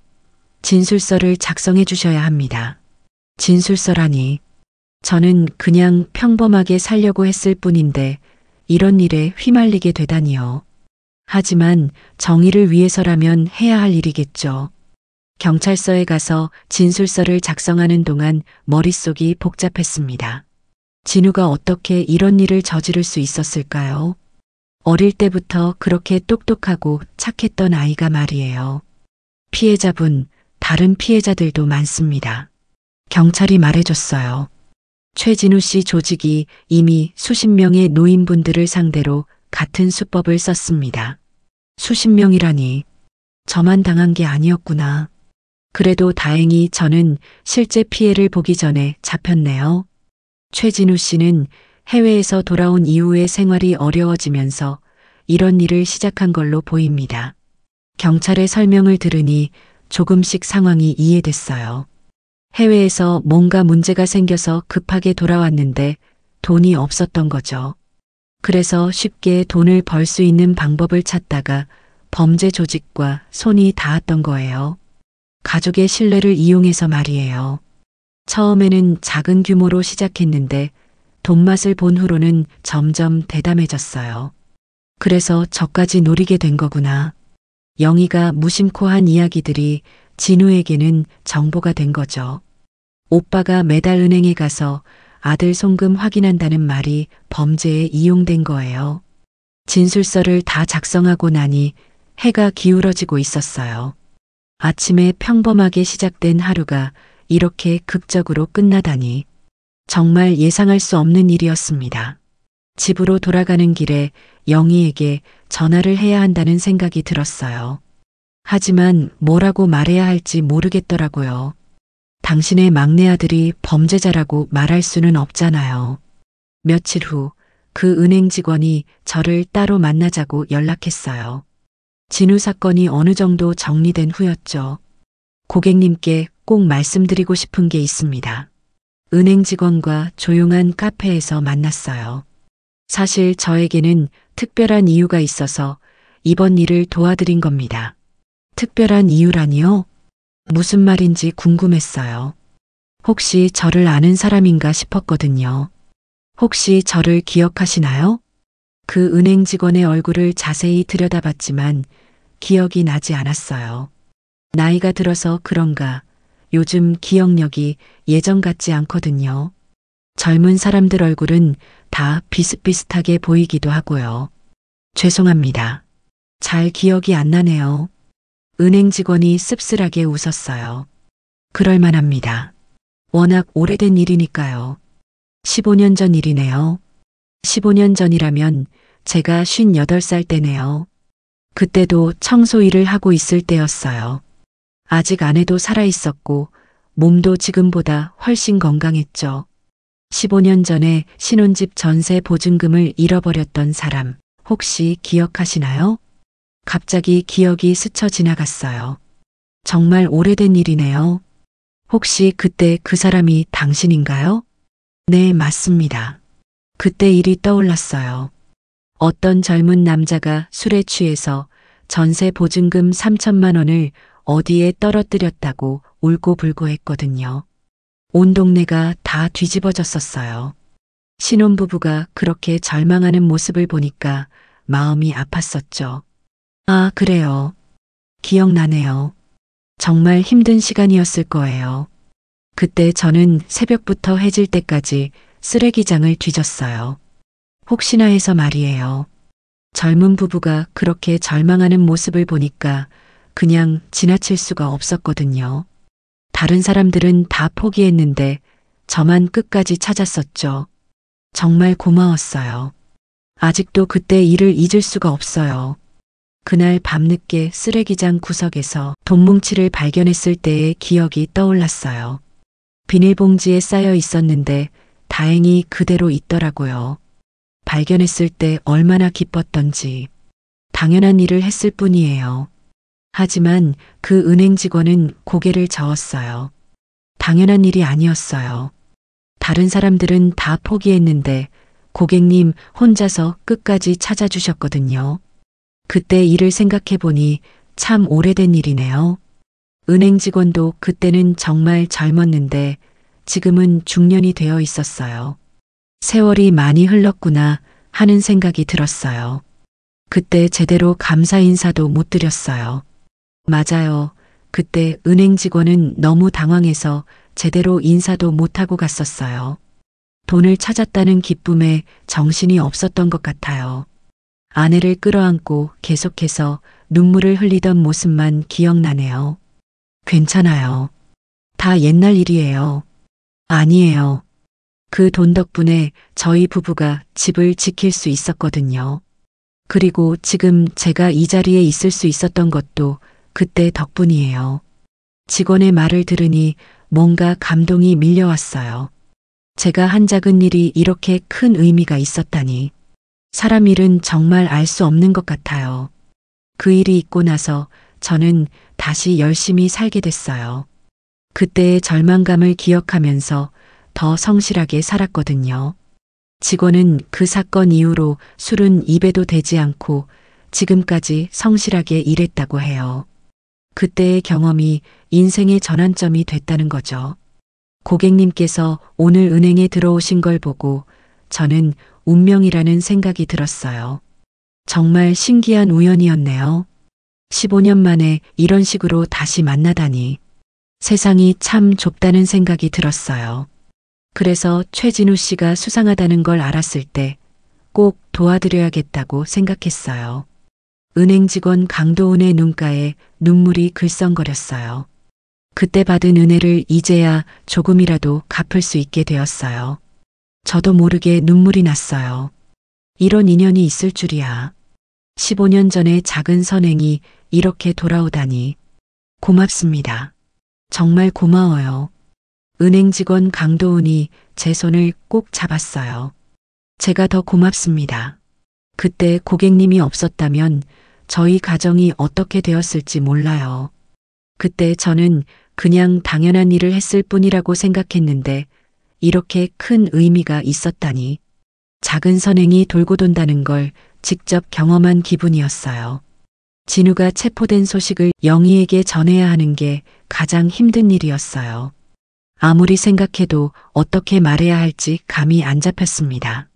진술서를 작성해 주셔야 합니다. 진술서라니. 저는 그냥 평범하게 살려고 했을 뿐인데 이런 일에 휘말리게 되다니요. 하지만 정의를 위해서라면 해야 할 일이겠죠. 경찰서에 가서 진술서를 작성하는 동안 머릿속이 복잡했습니다. 진우가 어떻게 이런 일을 저지를 수 있었을까요? 어릴 때부터 그렇게 똑똑하고 착했던 아이가 말이에요. 피해자분, 다른 피해자들도 많습니다. 경찰이 말해줬어요. 최진우 씨 조직이 이미 수십 명의 노인분들을 상대로 같은 수법을 썼습니다. 수십 명이라니. 저만 당한 게 아니었구나. 그래도 다행히 저는 실제 피해를 보기 전에 잡혔네요. 최진우 씨는 해외에서 돌아온 이후에 생활이 어려워지면서 이런 일을 시작한 걸로 보입니다. 경찰의 설명을 들으니 조금씩 상황이 이해됐어요. 해외에서 뭔가 문제가 생겨서 급하게 돌아왔는데 돈이 없었던 거죠. 그래서 쉽게 돈을 벌 수 있는 방법을 찾다가 범죄 조직과 손이 닿았던 거예요. 가족의 신뢰를 이용해서 말이에요. 처음에는 작은 규모로 시작했는데 돈맛을 본 후로는 점점 대담해졌어요. 그래서 저까지 노리게 된 거구나. 영희가 무심코 한 이야기들이 진우에게는 정보가 된 거죠. 오빠가 매달 은행에 가서 아들 송금 확인한다는 말이 범죄에 이용된 거예요. 진술서를 다 작성하고 나니 해가 기울어지고 있었어요. 아침에 평범하게 시작된 하루가 이렇게 극적으로 끝나다니 정말 예상할 수 없는 일이었습니다. 집으로 돌아가는 길에 영희에게 전화를 해야 한다는 생각이 들었어요. 하지만 뭐라고 말해야 할지 모르겠더라고요. 당신의 막내 아들이 범죄자라고 말할 수는 없잖아요. 며칠 후 그 은행 직원이 저를 따로 만나자고 연락했어요. 진우 사건이 어느 정도 정리된 후였죠. 고객님께 꼭 말씀드리고 싶은 게 있습니다. 은행 직원과 조용한 카페에서 만났어요. 사실 저에게는 특별한 이유가 있어서 이번 일을 도와드린 겁니다. 특별한 이유라니요? 무슨 말인지 궁금했어요. 혹시 저를 아는 사람인가 싶었거든요. 혹시 저를 기억하시나요? 그 은행 직원의 얼굴을 자세히 들여다봤지만 기억이 나지 않았어요. 나이가 들어서 그런가 요즘 기억력이 예전 같지 않거든요. 젊은 사람들 얼굴은 다 비슷비슷하게 보이기도 하고요. 죄송합니다. 잘 기억이 안 나네요. 은행 직원이 씁쓸하게 웃었어요. 그럴 만합니다. 워낙 오래된 일이니까요. 15년 전 일이네요. 15년 전이라면 제가 58살 때네요. 그때도 청소 일을 하고 있을 때였어요. 아직 아내도 살아 있었고 몸도 지금보다 훨씬 건강했죠. 15년 전에 신혼집 전세 보증금을 잃어버렸던 사람 혹시 기억하시나요? 갑자기 기억이 스쳐 지나갔어요. 정말 오래된 일이네요. 혹시 그때 그 사람이 당신인가요? 네, 맞습니다. 그때 일이 떠올랐어요. 어떤 젊은 남자가 술에 취해서 전세 보증금 3천만 원을 어디에 떨어뜨렸다고 울고불고 했거든요. 온 동네가 다 뒤집어졌었어요. 신혼부부가 그렇게 절망하는 모습을 보니까 마음이 아팠었죠. 아, 그래요. 기억나네요. 정말 힘든 시간이었을 거예요. 그때 저는 새벽부터 해질 때까지 쓰레기장을 뒤졌어요. 혹시나 해서 말이에요. 젊은 부부가 그렇게 절망하는 모습을 보니까 그냥 지나칠 수가 없었거든요. 다른 사람들은 다 포기했는데 저만 끝까지 찾았었죠. 정말 고마웠어요. 아직도 그때 일을 잊을 수가 없어요. 그날 밤늦게 쓰레기장 구석에서 돈뭉치를 발견했을 때의 기억이 떠올랐어요. 비닐봉지에 쌓여 있었는데 다행히 그대로 있더라고요. 발견했을 때 얼마나 기뻤던지. 당연한 일을 했을 뿐이에요. 하지만 그 은행 직원은 고개를 저었어요. 당연한 일이 아니었어요. 다른 사람들은 다 포기했는데 고객님 혼자서 끝까지 찾아주셨거든요. 그때 일을 생각해 보니 참 오래된 일이네요. 은행 직원도 그때는 정말 젊었는데 지금은 중년이 되어 있었어요. 세월이 많이 흘렀구나 하는 생각이 들었어요. 그때 제대로 감사 인사도 못 드렸어요. 맞아요. 그때 은행 직원은 너무 당황해서 제대로 인사도 못하고 갔었어요. 돈을 찾았다는 기쁨에 정신이 없었던 것 같아요. 아내를 끌어안고 계속해서 눈물을 흘리던 모습만 기억나네요. 괜찮아요. 다 옛날 일이에요. 아니에요. 그 돈 덕분에 저희 부부가 집을 지킬 수 있었거든요. 그리고 지금 제가 이 자리에 있을 수 있었던 것도 그때 덕분이에요. 직원의 말을 들으니 뭔가 감동이 밀려왔어요. 제가 한 작은 일이 이렇게 큰 의미가 있었다니. 사람 일은 정말 알 수 없는 것 같아요. 그 일이 있고 나서 저는 다시 열심히 살게 됐어요. 그때의 절망감을 기억하면서 더 성실하게 살았거든요. 직원은 그 사건 이후로 술은 입에도 대지 않고 지금까지 성실하게 일했다고 해요. 그때의 경험이 인생의 전환점이 됐다는 거죠. 고객님께서 오늘 은행에 들어오신 걸 보고 저는 운명이라는 생각이 들었어요. 정말 신기한 우연이었네요. 15년 만에 이런 식으로 다시 만나다니. 세상이 참 좁다는 생각이 들었어요. 그래서 최진우 씨가 수상하다는 걸 알았을 때 꼭 도와드려야겠다고 생각했어요. 은행 직원 강도은의 눈가에 눈물이 글썽거렸어요. 그때 받은 은혜를 이제야 조금이라도 갚을 수 있게 되었어요. 저도 모르게 눈물이 났어요. 이런 인연이 있을 줄이야. 15년 전에 작은 선행이 이렇게 돌아오다니. 고맙습니다. 정말 고마워요. 은행 직원 강도은이 제 손을 꼭 잡았어요. 제가 더 고맙습니다. 그때 고객님이 없었다면 저희 가정이 어떻게 되었을지 몰라요. 그때 저는 그냥 당연한 일을 했을 뿐이라고 생각했는데 이렇게 큰 의미가 있었다니. 작은 선행이 돌고 돈다는 걸 직접 경험한 기분이었어요. 진우가 체포된 소식을 영희에게 전해야 하는 게 가장 힘든 일이었어요. 아무리 생각해도 어떻게 말해야 할지 감이 안 잡혔습니다.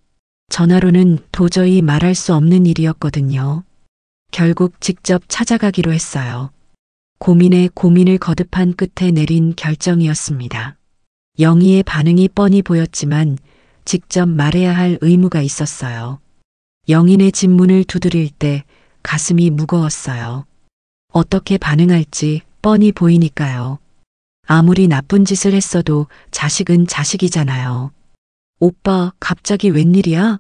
전화로는 도저히 말할 수 없는 일이었거든요. 결국 직접 찾아가기로 했어요. 고민에 고민을 거듭한 끝에 내린 결정이었습니다. 영희의 반응이 뻔히 보였지만 직접 말해야 할 의무가 있었어요. 영희의 집문을 두드릴 때 가슴이 무거웠어요. 어떻게 반응할지 뻔히 보이니까요. 아무리 나쁜 짓을 했어도 자식은 자식이잖아요. 오빠, 갑자기 웬일이야?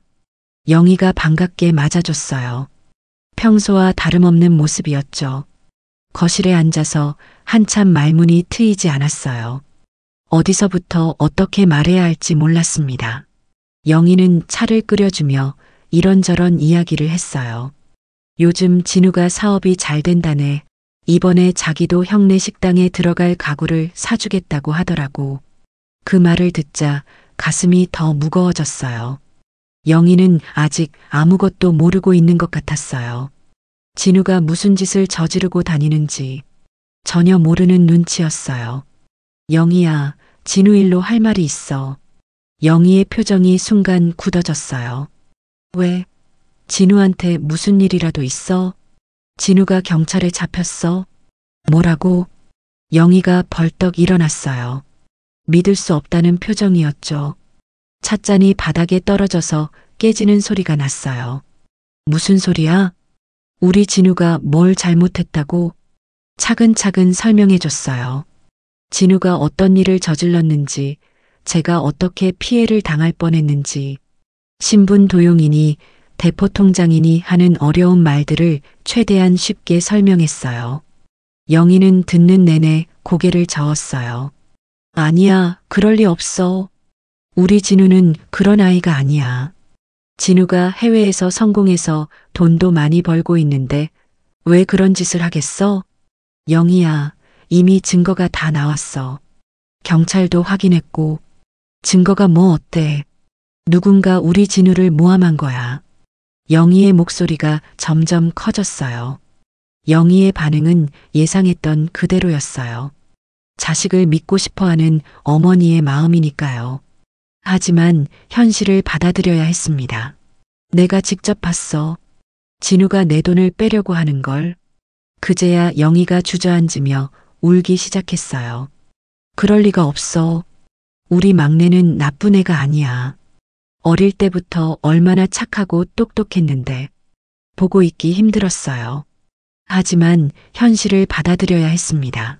영희가 반갑게 맞아줬어요. 평소와 다름없는 모습이었죠. 거실에 앉아서 한참 말문이 트이지 않았어요. 어디서부터 어떻게 말해야 할지 몰랐습니다. 영희는 차를 끓여주며 이런저런 이야기를 했어요. 요즘 진우가 사업이 잘 된다네. 이번에 자기도 형네 식당에 들어갈 가구를 사주겠다고 하더라고. 그 말을 듣자 가슴이 더 무거워졌어요. 영희는 아직 아무것도 모르고 있는 것 같았어요. 진우가 무슨 짓을 저지르고 다니는지 전혀 모르는 눈치였어요. 영희야, 진우 일로 할 말이 있어. 영희의 표정이 순간 굳어졌어요. 왜? 진우한테 무슨 일이라도 있어? 진우가 경찰에 잡혔어? 뭐라고? 영희가 벌떡 일어났어요. 믿을 수 없다는 표정이었죠. 찻잔이 바닥에 떨어져서 깨지는 소리가 났어요. 무슨 소리야? 우리 진우가 뭘 잘못했다고? 차근차근 설명해 줬어요. 진우가 어떤 일을 저질렀는지, 제가 어떻게 피해를 당할 뻔했는지, 신분 도용이니 대포통장이니 하는 어려운 말들을 최대한 쉽게 설명했어요. 영희는 듣는 내내 고개를 저었어요. 아니야, 그럴 리 없어. 우리 진우는 그런 아이가 아니야. 진우가 해외에서 성공해서 돈도 많이 벌고 있는데 왜 그런 짓을 하겠어? 영희야, 이미 증거가 다 나왔어. 경찰도 확인했고. 증거가 뭐 어때? 누군가 우리 진우를 모함한 거야. 영희의 목소리가 점점 커졌어요. 영희의 반응은 예상했던 그대로였어요. 자식을 믿고 싶어하는 어머니의 마음이니까요. 하지만 현실을 받아들여야 했습니다. 내가 직접 봤어. 진우가 내 돈을 빼려고 하는 걸. 그제야 영희가 주저앉으며 울기 시작했어요. 그럴 리가 없어. 우리 막내는 나쁜 애가 아니야. 어릴 때부터 얼마나 착하고 똑똑했는데 보고 있기 힘들었어요. 하지만 현실을 받아들여야 했습니다.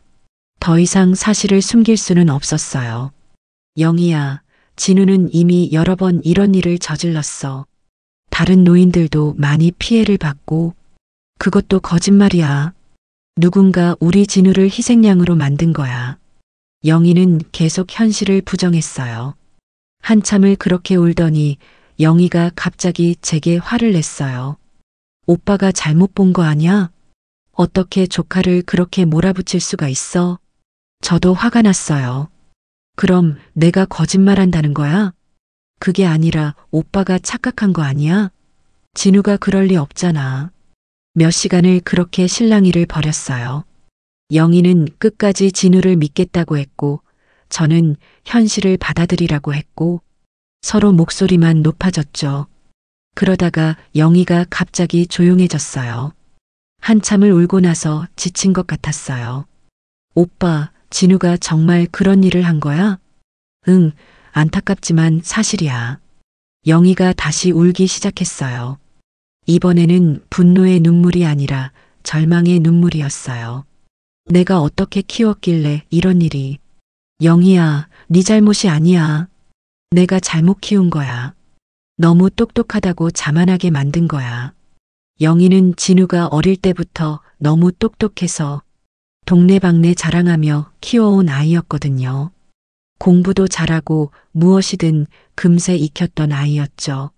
더 이상 사실을 숨길 수는 없었어요. 영희야, 진우는 이미 여러 번 이런 일을 저질렀어. 다른 노인들도 많이 피해를 받고. 그것도 거짓말이야. 누군가 우리 진우를 희생양으로 만든 거야. 영희는 계속 현실을 부정했어요. 한참을 그렇게 울더니 영희가 갑자기 제게 화를 냈어요. 오빠가 잘못 본 거 아니야? 어떻게 조카를 그렇게 몰아붙일 수가 있어? 저도 화가 났어요. 그럼 내가 거짓말한다는 거야? 그게 아니라 오빠가 착각한 거 아니야? 진우가 그럴 리 없잖아. 몇 시간을 그렇게 실랑이를 벌였어요. 영희는 끝까지 진우를 믿겠다고 했고 저는 현실을 받아들이라고 했고 서로 목소리만 높아졌죠. 그러다가 영희가 갑자기 조용해졌어요. 한참을 울고 나서 지친 것 같았어요. 오빠, 진우가 정말 그런 일을 한 거야? 응, 안타깝지만 사실이야. 영희가 다시 울기 시작했어요. 이번에는 분노의 눈물이 아니라 절망의 눈물이었어요. 내가 어떻게 키웠길래 이런 일이. 영희야, 네 잘못이 아니야. 내가 잘못 키운 거야. 너무 똑똑하다고 자만하게 만든 거야. 영희는 진우가 어릴 때부터 너무 똑똑해서 동네방네 자랑하며 키워온 아이였거든요. 공부도 잘하고 무엇이든 금세 익혔던 아이였죠.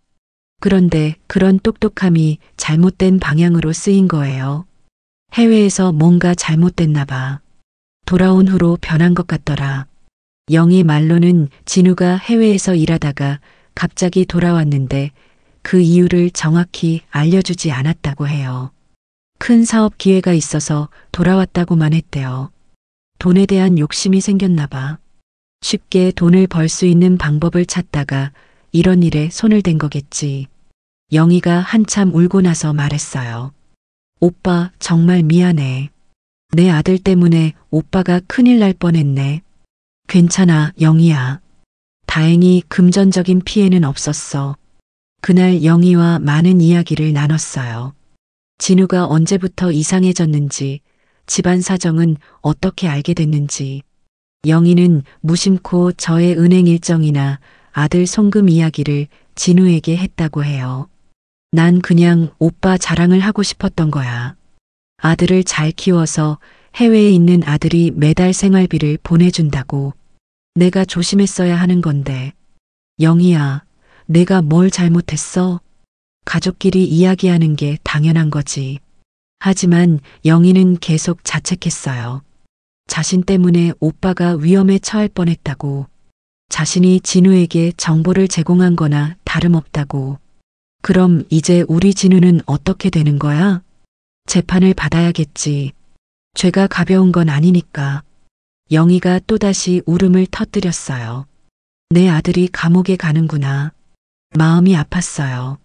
그런데 그런 똑똑함이 잘못된 방향으로 쓰인 거예요. 해외에서 뭔가 잘못됐나 봐. 돌아온 후로 변한 것 같더라. 영희 말로는 진우가 해외에서 일하다가 갑자기 돌아왔는데 그 이유를 정확히 알려주지 않았다고 해요. 큰 사업 기회가 있어서 돌아왔다고만 했대요. 돈에 대한 욕심이 생겼나 봐. 쉽게 돈을 벌 수 있는 방법을 찾다가 이런 일에 손을 댄 거겠지. 영희가 한참 울고 나서 말했어요. 오빠, 정말 미안해. 내 아들 때문에 오빠가 큰일 날 뻔했네. 괜찮아, 영희야. 다행히 금전적인 피해는 없었어. 그날 영희와 많은 이야기를 나눴어요. 진우가 언제부터 이상해졌는지, 집안 사정은 어떻게 알게 됐는지. 영희는 무심코 저의 은행 일정이나 아들 송금 이야기를 진우에게 했다고 해요. 난 그냥 오빠 자랑을 하고 싶었던 거야. 아들을 잘 키워서 해외에 있는 아들이 매달 생활비를 보내준다고. 내가 조심했어야 하는 건데. 영희야, 내가 뭘 잘못했어? 가족끼리 이야기하는 게 당연한 거지. 하지만 영희는 계속 자책했어요. 자신 때문에 오빠가 위험에 처할 뻔했다고. 자신이 진우에게 정보를 제공한 거나 다름없다고. 그럼 이제 우리 진우는 어떻게 되는 거야? 재판을 받아야겠지. 죄가 가벼운 건 아니니까. 영희가 또다시 울음을 터뜨렸어요. 내 아들이 감옥에 가는구나. 마음이 아팠어요.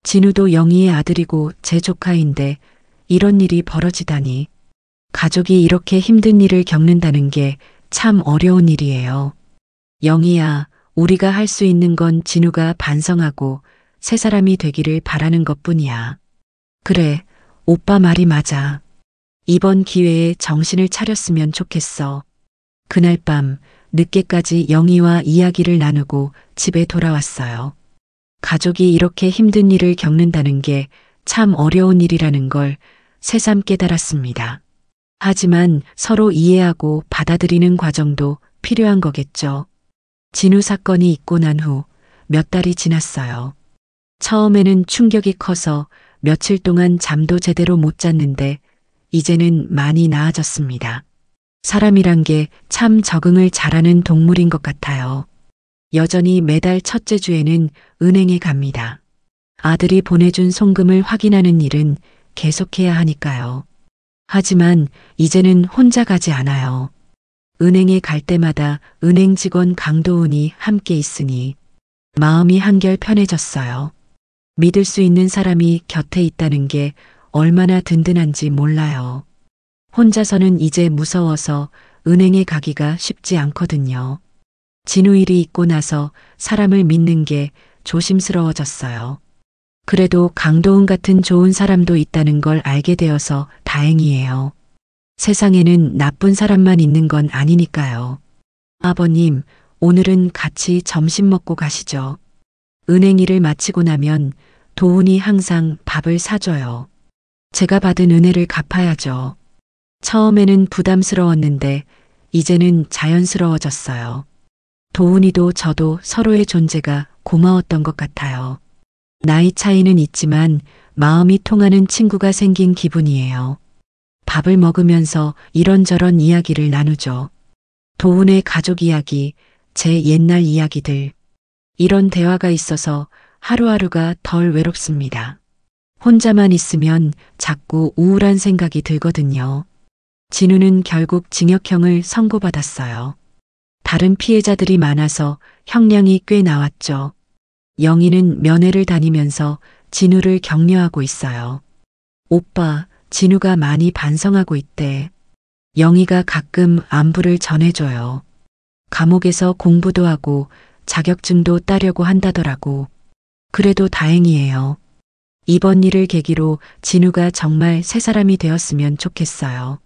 진우도 영희의 아들이고 제 조카인데 이런 일이 벌어지다니. 가족이 이렇게 힘든 일을 겪는다는 게 참 어려운 일이에요. 영희야, 우리가 할 수 있는 건 진우가 반성하고 새 사람이 되기를 바라는 것뿐이야. 그래, 오빠 말이 맞아. 이번 기회에 정신을 차렸으면 좋겠어. 그날 밤 늦게까지 영희와 이야기를 나누고 집에 돌아왔어요. 가족이 이렇게 힘든 일을 겪는다는 게 참 어려운 일이라는 걸 새삼 깨달았습니다. 하지만 서로 이해하고 받아들이는 과정도 필요한 거겠죠. 진우 사건이 있고 난 후 몇 달이 지났어요. 처음에는 충격이 커서 며칠 동안 잠도 제대로 못 잤는데 이제는 많이 나아졌습니다. 사람이란 게 참 적응을 잘하는 동물인 것 같아요. 여전히 매달 첫째 주에는 은행에 갑니다. 아들이 보내준 송금을 확인하는 일은 계속해야 하니까요. 하지만 이제는 혼자 가지 않아요. 은행에 갈 때마다 은행 직원 강도훈이 함께 있으니 마음이 한결 편해졌어요. 믿을 수 있는 사람이 곁에 있다는 게 얼마나 든든한지 몰라요. 혼자서는 이제 무서워서 은행에 가기가 쉽지 않거든요. 진우 일이 있고 나서 사람을 믿는 게 조심스러워졌어요. 그래도 강도훈 같은 좋은 사람도 있다는 걸 알게 되어서 다행이에요. 세상에는 나쁜 사람만 있는 건 아니니까요. 아버님, 오늘은 같이 점심 먹고 가시죠. 은행 일을 마치고 나면 도훈이 항상 밥을 사줘요. 제가 받은 은혜를 갚아야죠. 처음에는 부담스러웠는데 이제는 자연스러워졌어요. 도훈이도 저도 서로의 존재가 고마웠던 것 같아요. 나이 차이는 있지만 마음이 통하는 친구가 생긴 기분이에요. 밥을 먹으면서 이런저런 이야기를 나누죠. 도훈의 가족 이야기, 제 옛날 이야기들. 이런 대화가 있어서 하루하루가 덜 외롭습니다. 혼자만 있으면 자꾸 우울한 생각이 들거든요. 진우는 결국 징역형을 선고받았어요. 다른 피해자들이 많아서 형량이 꽤 나왔죠. 영희는 면회를 다니면서 진우를 격려하고 있어요. 오빠, 진우가 많이 반성하고 있대. 영희가 가끔 안부를 전해줘요. 감옥에서 공부도 하고 자격증도 따려고 한다더라고. 그래도 다행이에요. 이번 일을 계기로 진우가 정말 새 사람이 되었으면 좋겠어요.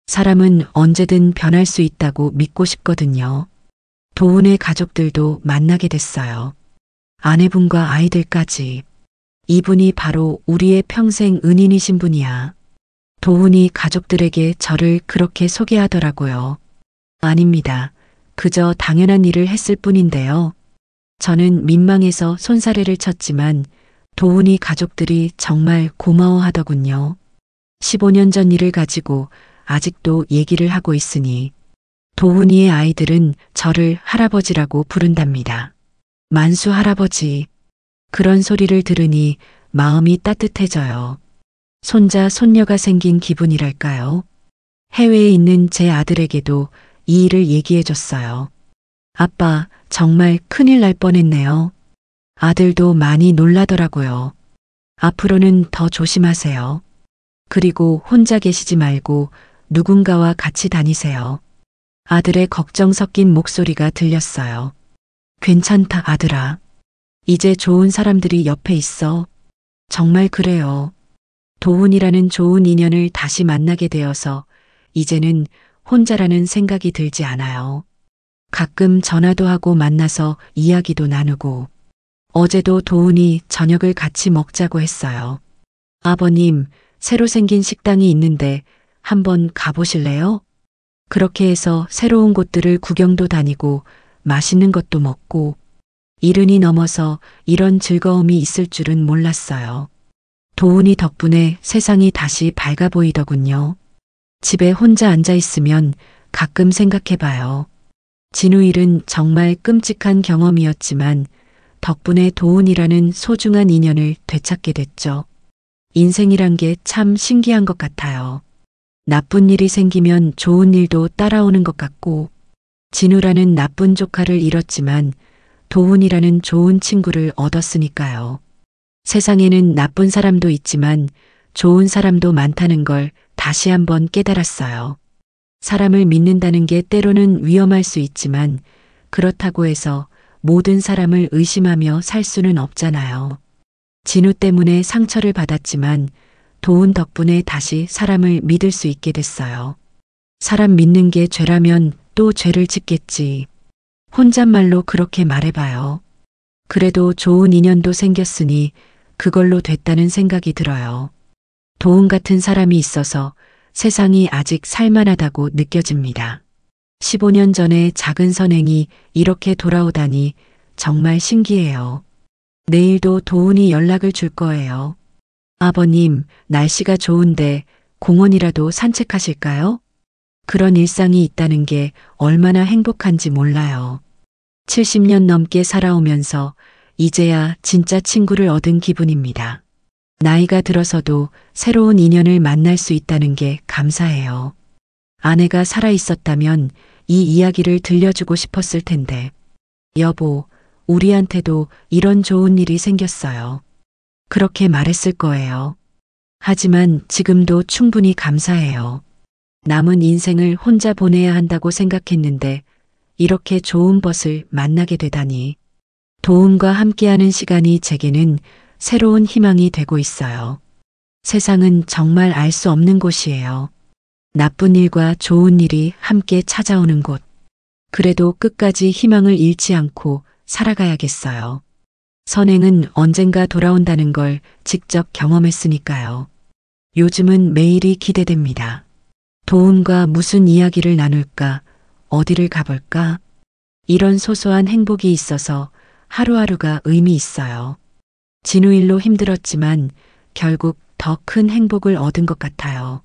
사람은 언제든 변할 수 있다고 믿고 싶거든요. 도훈의 가족들도 만나게 됐어요. 아내분과 아이들까지. 이분이 바로 우리의 평생 은인이신 분이야. 도훈이 가족들에게 저를 그렇게 소개하더라고요. 아닙니다. 그저 당연한 일을 했을 뿐인데요. 저는 민망해서 손사래를 쳤지만 도훈이 가족들이 정말 고마워하더군요. 15년 전 일을 가지고 아직도 얘기를 하고 있으니 도훈이의 아이들은 저를 할아버지라고 부른답니다. 만수 할아버지. 그런 소리를 들으니 마음이 따뜻해져요. 손자, 손녀가 생긴 기분이랄까요? 해외에 있는 제 아들에게도 이 일을 얘기해 줬어요. 아빠, 정말 큰일 날 뻔했네요. 아들도 많이 놀라더라고요. 앞으로는 더 조심하세요. 그리고 혼자 계시지 말고 누군가와 같이 다니세요. 아들의 걱정 섞인 목소리가 들렸어요. 괜찮다, 아들아. 이제 좋은 사람들이 옆에 있어. 정말 그래요. 도훈이라는 좋은 인연을 다시 만나게 되어서 이제는 혼자라는 생각이 들지 않아요. 가끔 전화도 하고 만나서 이야기도 나누고 어제도 도훈이 저녁을 같이 먹자고 했어요. 아버님, 새로 생긴 식당이 있는데 한번 가보실래요? 그렇게 해서 새로운 곳들을 구경도 다니고 맛있는 것도 먹고 이른이 넘어서 이런 즐거움이 있을 줄은 몰랐어요. 도훈이 덕분에 세상이 다시 밝아 보이더군요. 집에 혼자 앉아 있으면 가끔 생각해봐요. 진우 일은 정말 끔찍한 경험이었지만 덕분에 도훈이라는 소중한 인연을 되찾게 됐죠. 인생이란 게 참 신기한 것 같아요. 나쁜 일이 생기면 좋은 일도 따라오는 것 같고 진우라는 나쁜 조카를 잃었지만 도훈이라는 좋은 친구를 얻었으니까요. 세상에는 나쁜 사람도 있지만 좋은 사람도 많다는 걸 다시 한번 깨달았어요. 사람을 믿는다는 게 때로는 위험할 수 있지만 그렇다고 해서 모든 사람을 의심하며 살 수는 없잖아요. 진우 때문에 상처를 받았지만 도훈 덕분에 다시 사람을 믿을 수 있게 됐어요. 사람 믿는 게 죄라면 또 죄를 짓겠지. 혼잣말로 그렇게 말해봐요. 그래도 좋은 인연도 생겼으니 그걸로 됐다는 생각이 들어요. 도훈 같은 사람이 있어서 세상이 아직 살만하다고 느껴집니다. 15년 전에 작은 선행이 이렇게 돌아오다니 정말 신기해요. 내일도 도훈이 연락을 줄 거예요. 아버님, 날씨가 좋은데 공원이라도 산책하실까요? 그런 일상이 있다는 게 얼마나 행복한지 몰라요. 70년 넘게 살아오면서 이제야 진짜 친구를 얻은 기분입니다. 나이가 들어서도 새로운 인연을 만날 수 있다는 게 감사해요. 아내가 살아 있었다면 이 이야기를 들려주고 싶었을 텐데. 여보, 우리한테도 이런 좋은 일이 생겼어요. 그렇게 말했을 거예요. 하지만 지금도 충분히 감사해요. 남은 인생을 혼자 보내야 한다고 생각했는데 이렇게 좋은 벗을 만나게 되다니. 도움과 함께하는 시간이 제게는 새로운 희망이 되고 있어요. 세상은 정말 알 수 없는 곳이에요. 나쁜 일과 좋은 일이 함께 찾아오는 곳. 그래도 끝까지 희망을 잃지 않고 살아가야겠어요. 선행은 언젠가 돌아온다는 걸 직접 경험했으니까요. 요즘은 매일이 기대됩니다. 도움과 무슨 이야기를 나눌까? 어디를 가볼까? 이런 소소한 행복이 있어서 하루하루가 의미 있어요. 진우 일로 힘들었지만 결국 더 큰 행복을 얻은 것 같아요.